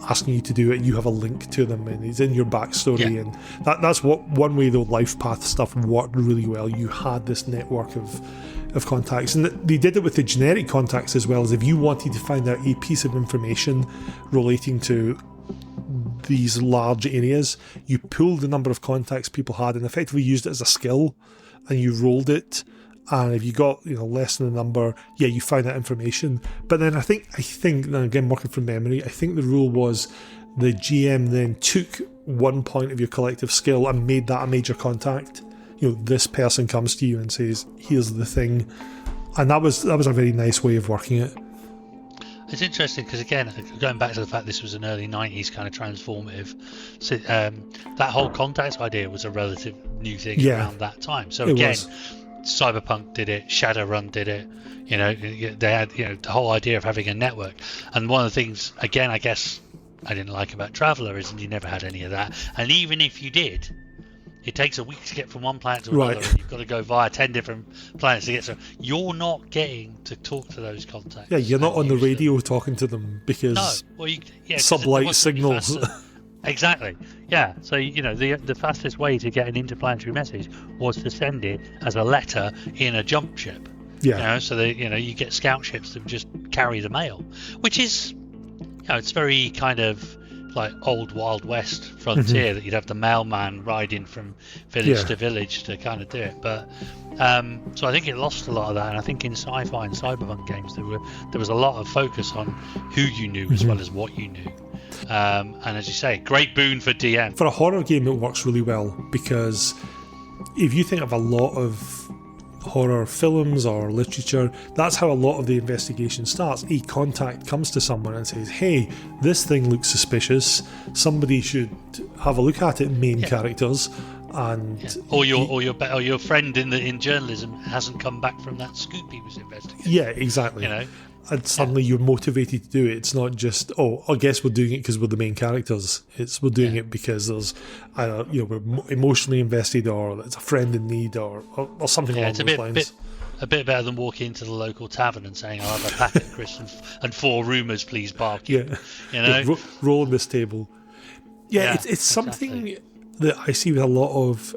asking you to do it, and you have a link to them and it's in your backstory, and that's what one way the life path stuff worked really well. You had this network of contacts, and they did it with the generic contacts as well. As if you wanted to find out a piece of information relating to these large areas, you pulled the number of contacts people had and effectively used it as a skill, and you rolled it. And if you got less than the number, you find that information. But then I think, and again working from memory, I think the rule was the GM then took 1 point of your collective skill and made that a major contact. This person comes to you and says, "Here's the thing," and that was a very nice way of working it. It's interesting because, again, going back to the fact this was an early 90s kind of transformative, so, that whole contacts idea was a relative new thing around that time. So again. Cyberpunk did it, Shadowrun did it, they had the whole idea of having a network. And one of the things, again, I guess I didn't like about Traveller is you never had any of that. And even if you did, it takes a week to get from one planet to another, and you've got to go via 10 different planets to get. So you're not getting to talk to those contacts. Yeah, you're not on the radio talking to them because sublight signals. Exactly. Yeah. So the fastest way to get an interplanetary message was to send it as a letter in a jump ship. Yeah. So that you get scout ships that just carry the mail, which is it's very kind of like old Wild West frontier that you'd have the mailman riding from village to village to kind of do it. But so I think it lost a lot of that, and I think in sci-fi and cyberpunk games there was a lot of focus on who you knew as well as what you knew. And as you say, great boon for DM. For a horror game, it works really well because if you think of a lot of horror films or literature, that's how a lot of the investigation starts. A contact comes to someone and says, hey, this thing looks suspicious, somebody should have a look at it, main characters. And or your friend in journalism hasn't come back from that scoop he was investigating. Yeah, exactly. And suddenly you're motivated to do it. It's not just, I guess we're doing it because we're the main characters. We're doing it because there's, we're emotionally invested, or it's a friend in need, or something along those lines. A bit better than walking into the local tavern and saying, I'll have a packet, Chris, and 4 rumours, please, barking. Rolling this table. It's something that I see with a lot of,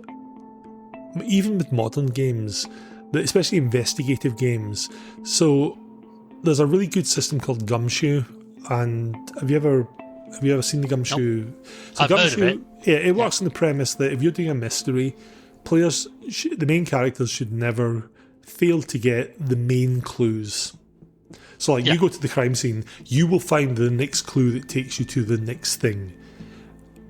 even with modern games, especially investigative games. So there's a really good system called Gumshoe, and have you ever seen the Gumshoe? Nope. So I've heard of it. It works on the premise that if you're doing a mystery, players, the main characters should never fail to get the main clues. So you go to the crime scene, you will find the next clue that takes you to the next thing.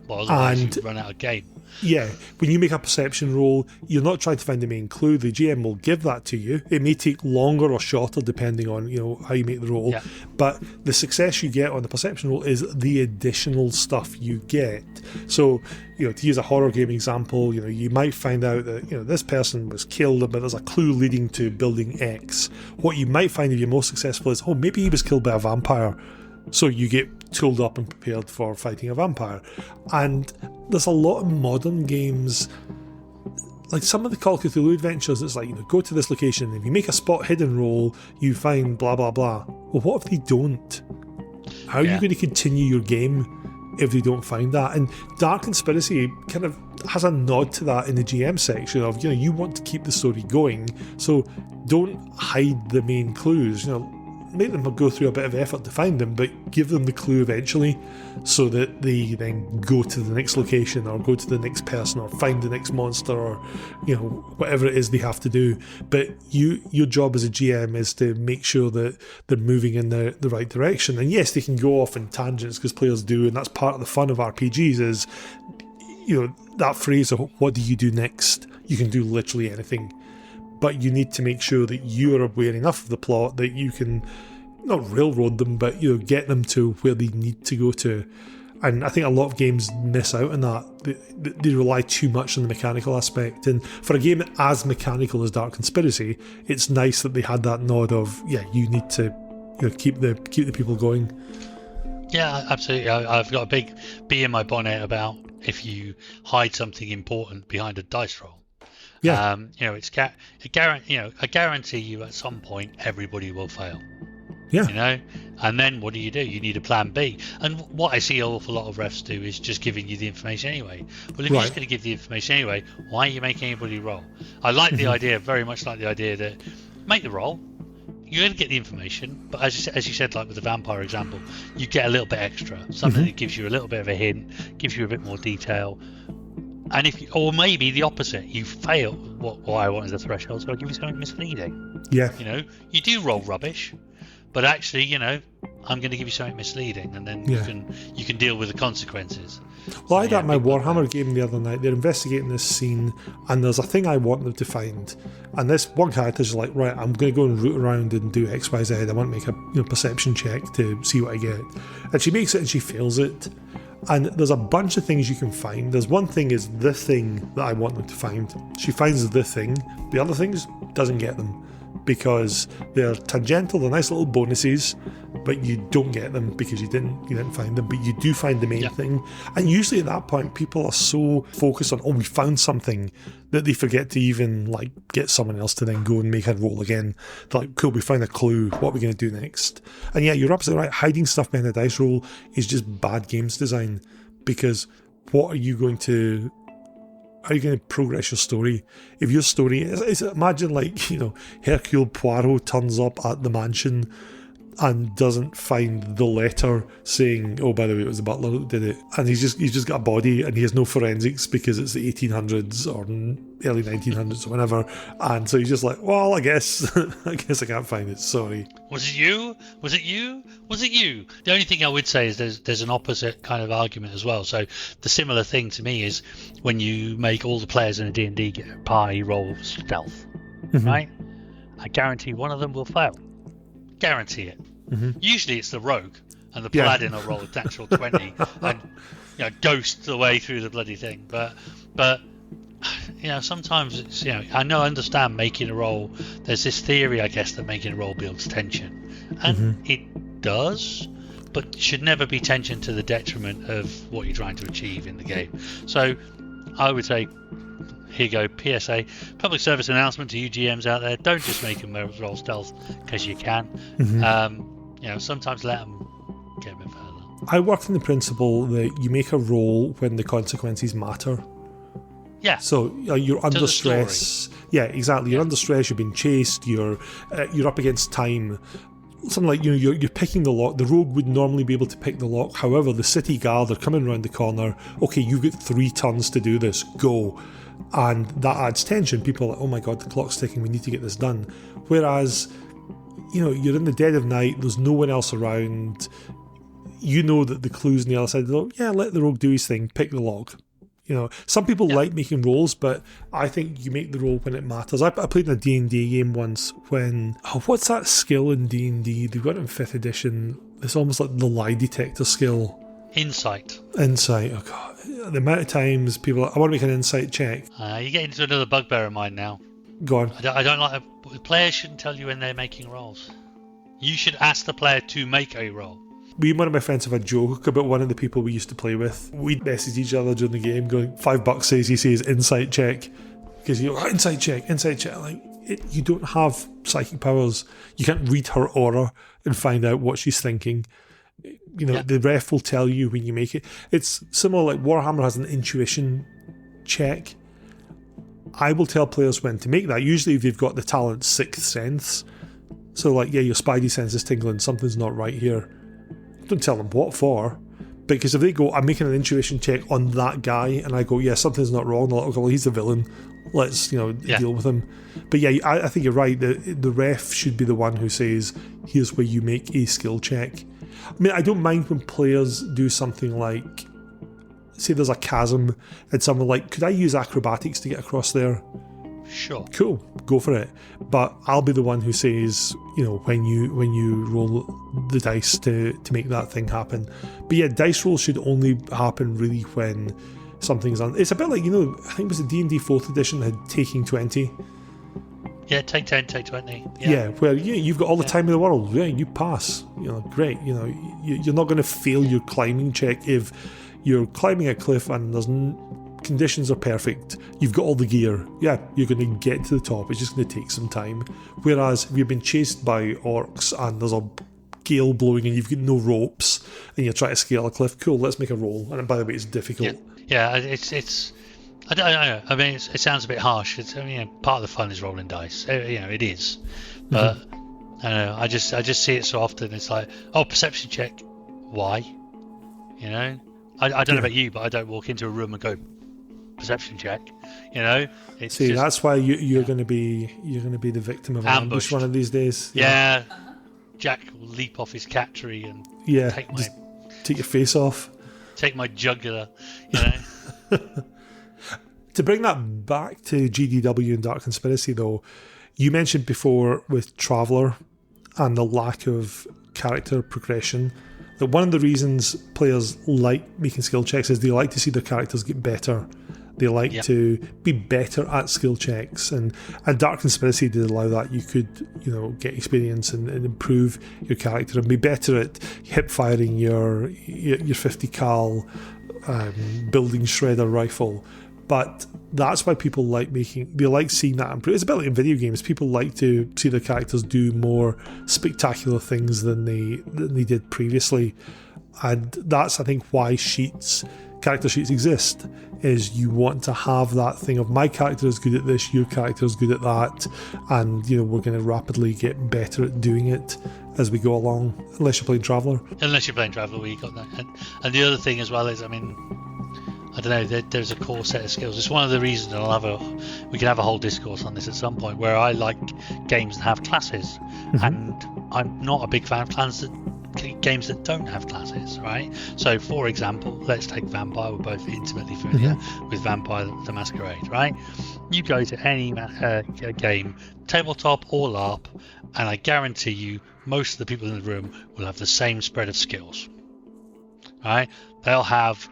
Well, otherwise you run out of game. Yeah, when you make a perception roll, you're not trying to find the main clue. The GM will give that to you. It may take longer or shorter depending on how you make the roll. Yeah. But the success you get on the perception roll is the additional stuff you get. So, to use a horror game example, you might find out that this person was killed, but there's a clue leading to building X. What you might find if you're most successful is, maybe he was killed by a vampire. So you get tooled up and prepared for fighting a vampire. And there's a lot of modern games, like some of the Call of Cthulhu adventures, it's like, go to this location, and if you make a spot hidden roll, you find blah blah blah. Well, what if they don't? How are you going to continue your game if they don't find that? And Dark Conspiracy kind of has a nod to that in the GM section of, you want to keep the story going, so don't hide the main clues. Make them go through a bit of effort to find them, but give them the clue eventually so that they then go to the next location or go to the next person or find the next monster or, whatever it is they have to do. But your job as a GM is to make sure that they're moving in the right direction. And yes, they can go off in tangents because players do, and that's part of the fun of RPGs is, that phrase of what do you do next? You can do literally anything. But you need to make sure that you are aware enough of the plot that you can not railroad them, but get them to where they need to go to. And I think a lot of games miss out on that. They rely too much on the mechanical aspect. And for a game as mechanical as Dark Conspiracy, it's nice that they had that nod of, you need to keep the people going. Yeah, absolutely. I've got a big bee in my bonnet about if you hide something important behind a dice roll. Yeah. It's I guarantee you at some point everybody will fail. Yeah. And then what do? You need a plan B. And what I see an awful lot of refs do is just giving you the information anyway. Well, if you're just going to give the information anyway, why are you making anybody roll? I like the idea, very much like the idea that make the roll. You're going to get the information, but as you said, like with the vampire example, you get a little bit extra, something that gives you a little bit of a hint, gives you a bit more detail. And or maybe the opposite, you fail what I want as a threshold, so I'll give you something misleading. Yeah. You do roll rubbish, but actually, I'm going to give you something misleading, and then you can deal with the consequences. Well, I had that in my Warhammer game the other night. They're investigating this scene, and there's a thing I want them to find. And this one character's like, right, I'm going to go and root around and do X, Y, Z. I want to make a perception check to see what I get. And she makes it and she fails it. And there's a bunch of things you can find. There's one thing is the thing that I want them to find. She finds the thing. The other things doesn't get them because they're tangential, they're nice little bonuses, but you don't get them because you didn't find them. But you do find the main thing. And usually at that point, people are so focused on, we found something, that they forget to even get someone else to then go and make a roll again. They're like, cool, we found a clue, what are we going to do next? And yeah, you're absolutely right, hiding stuff behind a dice roll is just bad games design, because how are you going to progress your story? If your story is imagine Hercule Poirot turns up at the mansion and doesn't find the letter saying, oh, by the way, it was the butler that did it, and he's just got a body and he has no forensics because it's the 1800s or early 1900s or whatever, and so he's just like, well, I guess I can't find it, sorry. Was it you? The only thing I would say is there's an opposite kind of argument as well. So the similar thing to me is when you make all the players in a D&D get a party roll stealth, right? I guarantee one of them will fail. Guarantee it. Usually it's the rogue and the paladin will roll a natural 20 and ghost the way through the bloody thing. But sometimes it's I understand making a roll. There's this theory, I guess, that making a roll builds tension, and it does, but it should never be tension to the detriment of what you're trying to achieve in the game. So I would say, here you go, PSA, public service announcement to you GMs out there: don't just make them roll stealth because you can. Sometimes let them get a bit further. I worked in the principle that you make a roll when the consequences matter. Yeah. So you're under stress. Yeah, exactly. You're under stress. You're being chased. You're up against time. Something like you're picking the lock. The rogue would normally be able to pick the lock. However, the city guard are coming around the corner. Okay, you've got 3 turns to do this. Go. And that adds tension. People are like, oh my god, the clock's ticking, we need to get this done. Whereas, you're in the dead of night, there's no one else around, that the clue's on the other side. Let the rogue do his thing, pick the lock. Some people like making rolls, but I think you make the roll when it matters. I played in a D&D game once when, what's that skill in D&D? They've got it in 5th edition. It's almost like the lie detector skill. Insight. Oh god, the amount of times people are, I want to make an insight check. You're getting into another bugbear of mine now. Go on. I don't like the players shouldn't tell you when they're making rolls. You should ask the player to make a roll. Me and one of my friends have a joke about one of the people we used to play with. We'd message each other during the game going, $5 says he says insight check. because you go, inside check. Like, you don't have psychic powers. You can't read her aura and find out what she's thinking. You know, the ref will tell you when you make it. It's similar, like Warhammer has an intuition check. I will tell players when to make that. Usually if they've got the talent sixth sense. So like, your spidey sense is tingling, something's not right here. Don't tell them what for. Because if they go, I'm making an intuition check on that guy, and I go, yeah, something's not wrong, they're like, okay, well, he's the villain. Let's, deal with him. But yeah, I think you're right. The ref should be the one who says, here's where you make a skill check. I mean, I don't mind when players do something like, say there's a chasm, and someone like, could I use acrobatics to get across there? Sure. Cool, go for it. But I'll be the one who says, when you roll the dice to make that thing happen. But yeah, dice rolls should only happen really when something's on. It's a bit like, I think it was the D&D 4th edition had taking 20. Yeah, take 10, take 20. Yeah, where you've got all the time in the world. Yeah, you pass. Great. You're not going to fail your climbing check if you're climbing a cliff and there's conditions are perfect. You've got all the gear. Yeah, you're going to get to the top. It's just going to take some time. Whereas if you've been chased by orcs and there's a gale blowing and you've got no ropes and you're trying to scale a cliff, cool, let's make a roll. And by the way, it's difficult. Yeah, it's I don't know. I mean, it sounds a bit harsh. Part of the fun is rolling dice. It is. But I don't know. I just see it so often. It's like, perception check. Why? I don't know about you, but I don't walk into a room and go, perception check. It's see, that's why you're going to be the victim of an ambush one of these days. Yeah. Jack will leap off his cat tree and take your face off. Take my jugular. To bring that back to GDW and Dark Conspiracy, though, you mentioned before with Traveller and the lack of character progression, that one of the reasons players like making skill checks is they like to see their characters get better. They like to be better at skill checks, and Dark Conspiracy did allow that. You could, get experience and improve your character and be better at hip firing your 50 cal building shredder rifle. But that's why people they like seeing that improve. It's a bit like in video games. People like to see their characters do more spectacular things than they did previously, and that's, I think, why character sheets exist. Is you want to have that thing of, my character is good at this, your character is good at that, and we're going to rapidly get better at doing it as we go along. Unless you're playing Traveller, where you got that. And the other thing as well is, I don't know, there's a core set of skills. It's one of the reasons, and we can have a whole discourse on this at some point, where I like games that have classes, and I'm not a big fan of games that don't have classes, right? So, for example, let's take Vampire. We're both intimately familiar with Vampire the Masquerade, right? You go to any game, tabletop or LARP, and I guarantee you most of the people in the room will have the same spread of skills, right? They'll have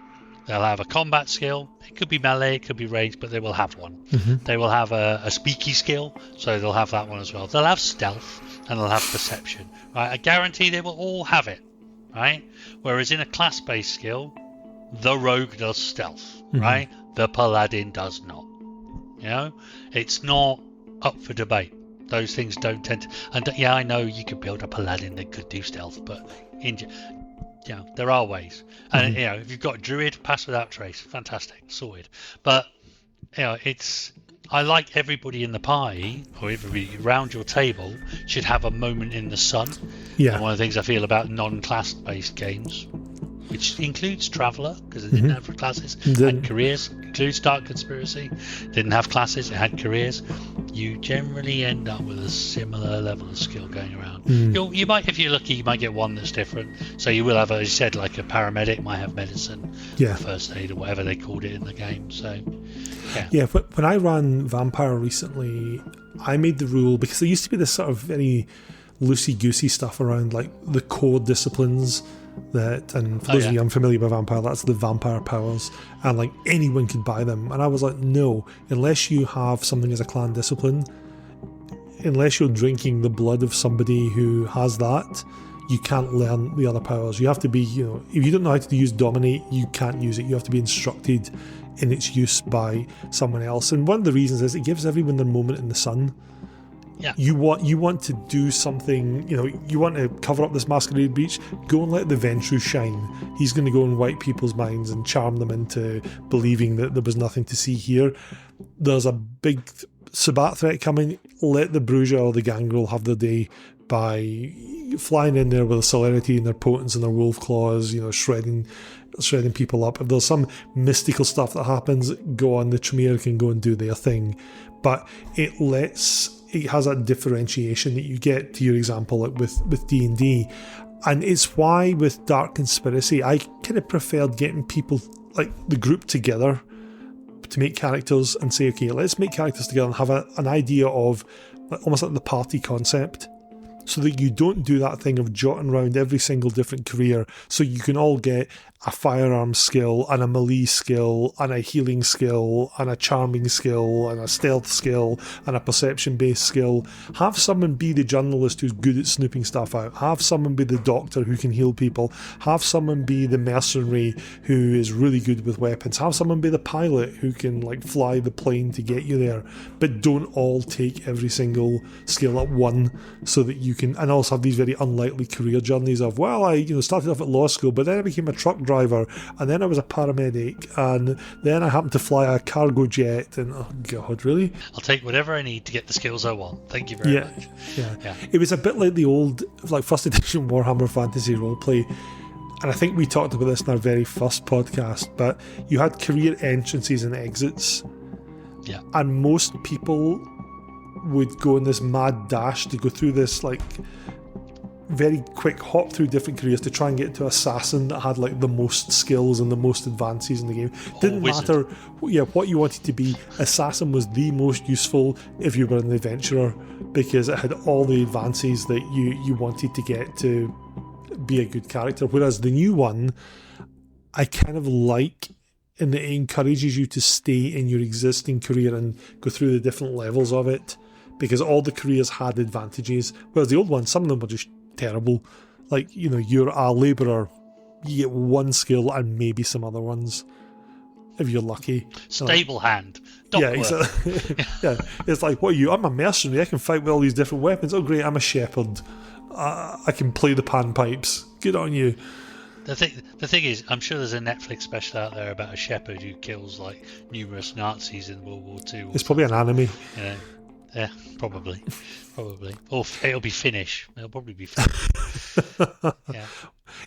a combat skill. It could be melee, it could be range, but they will have one. They will have a speaky skill, so they'll have that one as well. They'll have stealth, and they'll have perception, right? I guarantee they will all have it, right? Whereas in a class-based skill, the rogue does stealth, right? The paladin does not. It's not up for debate. Those things don't tend to... And yeah, I know you could build a paladin that could do stealth, but there are ways. And if you've got a druid, pass without trace, fantastic, sorted. But I like everybody in the party, or everybody around your table, should have a moment in the sun. Yeah. And one of the things I feel about non-class based games, which includes Traveller, because it didn't have classes, had careers, includes Dark Conspiracy, didn't have classes, it had careers. You generally end up with a similar level of skill going around. You might, if you're lucky, you might get one that's different. So you will have, as you said, like a paramedic might have medicine, or first aid, or whatever they called it in the game. So when I ran Vampire recently, I made the rule, because there used to be this sort of very loosey-goosey stuff around like the core disciplines and for those of you unfamiliar with Vampire, that's the vampire powers, and like anyone could buy them. And I was like, no, unless you have something as a clan discipline, unless you're drinking the blood of somebody who has that, you can't learn the other powers. You have to be, if you don't know how to use Dominate, you can't use it. You have to be instructed in its use by someone else. And one of the reasons is it gives everyone their moment in the sun. Yeah. You want to do something, you want to cover up this masquerade breach, go and let the Ventrue shine. He's going to go and wipe people's minds and charm them into believing that there was nothing to see here. There's a big Sabbat threat coming, let the Bruja or the Gangrel have their day by flying in there with a celerity and their potence and their wolf claws, shredding people up. If there's some mystical stuff that happens, go on, the Tremere can go and do their thing. But it has that differentiation that you get, to your example, like with D&D. And it's why with Dark Conspiracy, I kind of preferred getting people, like the group together to make characters and say, okay, let's make characters together and have an idea of almost like the party concept, so that you don't do that thing of jotting around every single different career, so you can all get a firearm skill and a melee skill and a healing skill and a charming skill and a stealth skill and a perception-based skill. Have someone be the journalist who's good at snooping stuff out. Have someone be the doctor who can heal people. Have someone be the mercenary who is really good with weapons. Have someone be the pilot who can fly the plane to get you there. But don't all take every single skill at one, so that you can, and also have these very unlikely career journeys of, well, I started off at law school, but then I became a truck driver, and then I was a paramedic, and then I happened to fly a cargo jet, and oh god, really? I'll take whatever I need to get the skills I want. Thank you very much. Yeah. It was a bit like the old, first edition Warhammer Fantasy roleplay, and I think we talked about this in our very first podcast, but you had career entrances and exits. Yeah. And most people would go in this mad dash to go through this very quick hop through different careers to try and get to assassin that had the most skills and the most advances in the game. Didn't matter what you wanted to be, assassin was the most useful if you were an adventurer, because it had all the advances that you wanted to get to be a good character. Whereas the new one, I kind of like in that it encourages you to stay in your existing career and go through the different levels of it, because all the careers had advantages, whereas the old one, some of them were just terrible. You're a labourer, you get one skill and maybe some other ones if you're lucky. Stable hand. Yeah, exactly. Yeah, it's like, what are you? I'm a mercenary, I can fight with all these different weapons. Oh great, I'm a shepherd, I can play the panpipes. Good on you. The thing is, I'm sure there's a Netflix special out there about a shepherd who kills numerous Nazis in World War II. It's probably an anime. Yeah, probably. Or it'll be Finnish. It'll probably be Finnish. Yeah.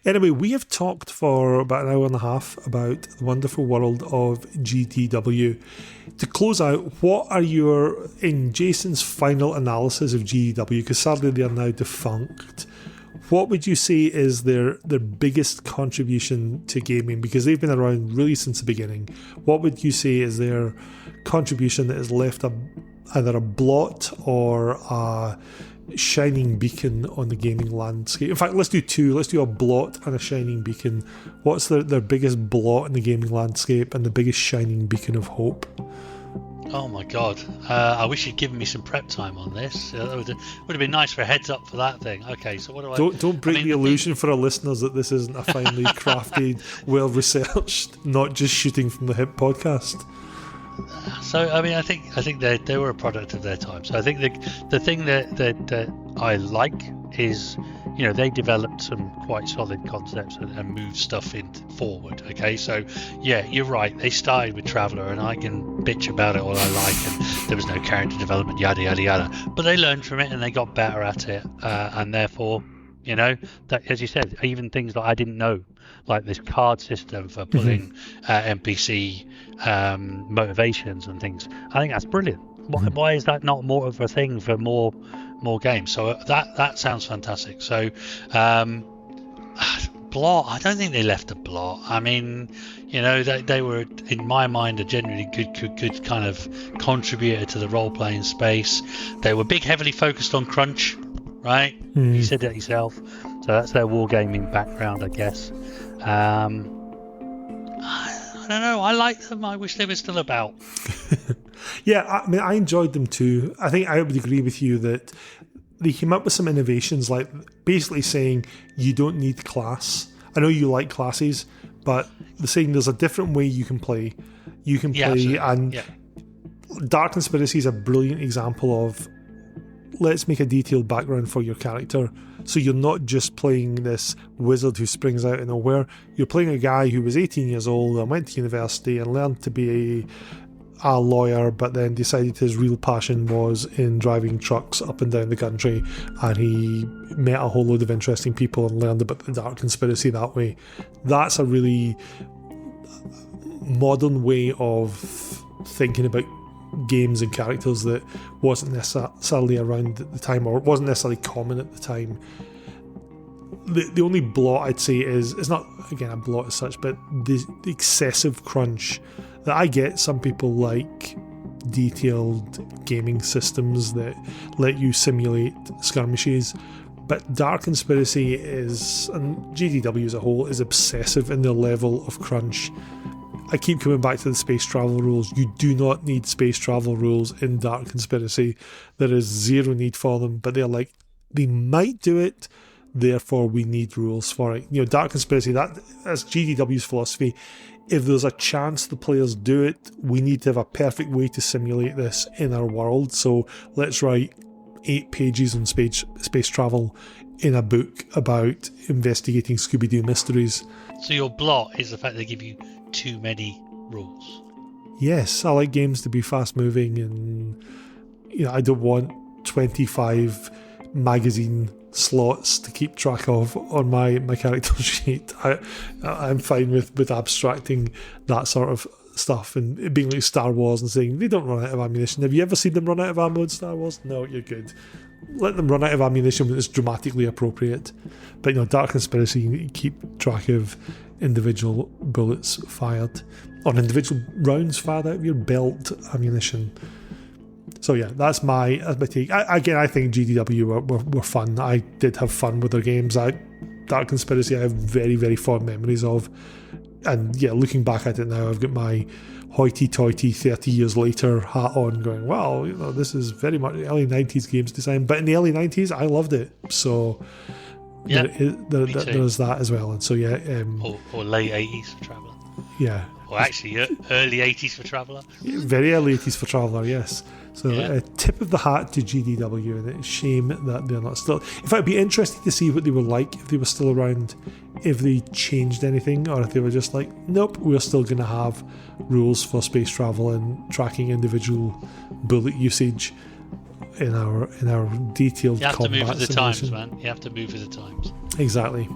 Anyway, we have talked for about an hour and a half about the wonderful world of GDW. To close out, what are in Jason's final analysis of GDW, because sadly they are now defunct, what would you say is their biggest contribution to gaming? Because they've been around really since the beginning. What would you say is their contribution that has left either a blot or a shining beacon on the gaming landscape? In fact, let's do two. Let's do a blot and a shining beacon. What's their biggest blot in the gaming landscape and the biggest shining beacon of hope? Oh my god. I wish you'd given me some prep time on this. It would have been nice for a heads up for that thing. Okay, so what do I... Don't break the illusion for our listeners that this isn't a finely crafted, well-researched, not just shooting from the hip podcast. So I think they were a product of their time. So I think the thing that I like is, they developed some quite solid concepts and moved stuff forward. Okay, so yeah, you're right. They started with Traveller, and I can bitch about it all I like, and there was no character development, yada yada yada. But they learned from it and they got better at it, and therefore, that, as you said, even things that I didn't know, like this card system for pulling NPC motivations and things. I think that's brilliant. Why is that not more of a thing for more games? So that sounds fantastic. So blot, I don't think they left a blot. I mean, they were, in my mind, a generally good kind of contributor to the role-playing space. They were heavily focused on crunch, right? You said that yourself. So that's their wargaming background, I guess. I don't know. I like them. I wish they were still about. Yeah, I enjoyed them too. I think I would agree with you that they came up with some innovations, like basically saying you don't need class. I know you like classes, but they're saying there's a different way you can play. you can play. And Dark Conspiracy is a brilliant example of, let's make a detailed background for your character. So you're not just playing this wizard who springs out of nowhere. You're playing a guy who was 18 years old and went to university and learned to be a lawyer, but then decided his real passion was in driving trucks up and down the country, and he met a whole load of interesting people and learned about the Dark Conspiracy that way. That's a really modern way of thinking about games and characters that wasn't necessarily around at the time, or wasn't necessarily common at the time. The only blot I'd say is, it's not again a blot as such, but the excessive crunch that I get. Some people like detailed gaming systems that let you simulate skirmishes, but Dark Conspiracy is, and GDW as a whole, is obsessive in their level of crunch. I keep coming back to the space travel rules. You do not need space travel rules in Dark Conspiracy. There is zero need for them, but they're like, they might do it, therefore we need rules for it. You know, Dark Conspiracy, that's GDW's philosophy. If there's a chance the players do it, we need to have a perfect way to simulate this in our world. So let's write 8 pages on space travel in a book about investigating Scooby-Doo mysteries. So your blot is the fact they give you too many rules. Yes, I like games to be fast-moving, and I don't want 25 magazine slots to keep track of on my character sheet. I'm fine with abstracting that sort of stuff and it being like Star Wars and saying they don't run out of ammunition. Have you ever seen them run out of ammo in Star Wars? No, you're good. Let them run out of ammunition when it's dramatically appropriate. But Dark Conspiracy, you keep track of individual bullets fired, or individual rounds fired out of your belt ammunition. So yeah, that's my take. I think GDW were fun. I did have fun with their games. Dark Conspiracy I have very, very fond memories of. And yeah, looking back at it now, I've got my hoity-toity 30 years later hat on going, wow, this is very much early 90s games design. But in the early 90s, I loved it. So yeah, there's that as well. And so yeah. Or late 80s for Traveller. Yeah. Or actually early 80s for Traveller. Very early 80s for Traveller, yes. So a tip of the hat to GDW, and it's a shame that they're not still. In fact, it'd be interesting to see what they were like if they were still around, if they changed anything, or if they were just like, nope, we're still going to have rules for space travel and tracking individual bullet usage in our detailed combat. You have to move with the times, man. You have to move with the times. Exactly.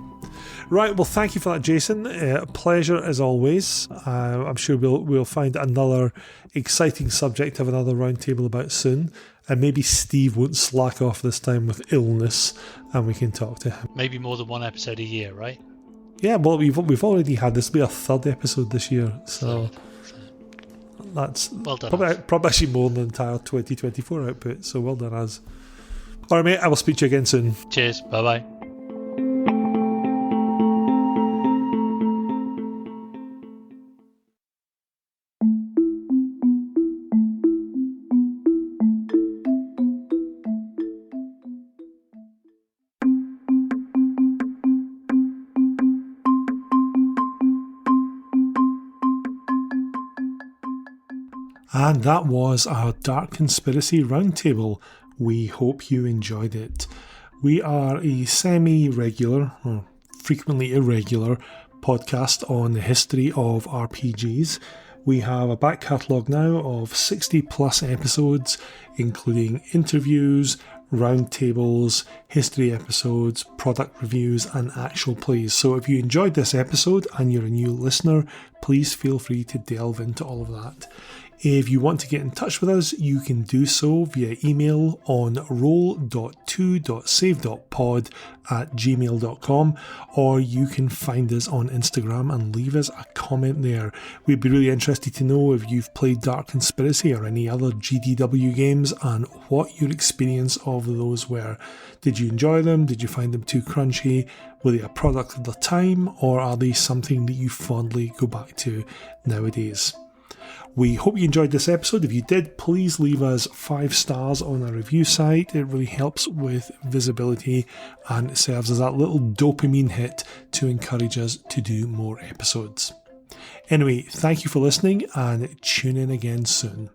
Right, well, thank you for that, Jason. Pleasure as always. I'm sure we'll find another exciting subject to have another roundtable about soon, and maybe Steve won't slack off this time with illness, and we can talk to him. Maybe more than one episode a year, right? Yeah, well, we've already had this. Will be our 3rd episode this year, so that's well done. Probably actually more than the entire 2024 output. So well done, us. All right, mate. I will speak to you again soon. Cheers. Bye bye. And that was our Dark Conspiracy Roundtable. We hope you enjoyed it. We are a semi-regular, or frequently irregular, podcast on the history of RPGs. We have a back catalogue now of 60 plus episodes, including interviews, roundtables, history episodes, product reviews, and actual plays. So if you enjoyed this episode and you're a new listener, please feel free to delve into all of that. If you want to get in touch with us, you can do so via email on roll.2.save.pod@gmail.com, or you can find us on Instagram and leave us a comment there. We'd be really interested to know if you've played Dark Conspiracy or any other GDW games and what your experience of those were. Did you enjoy them? Did you find them too crunchy? Were they a product of the time, or are they something that you fondly go back to nowadays? We hope you enjoyed this episode. If you did, please leave us 5 stars on our review site. It really helps with visibility and it serves as that little dopamine hit to encourage us to do more episodes. Anyway, thank you for listening and tune in again soon.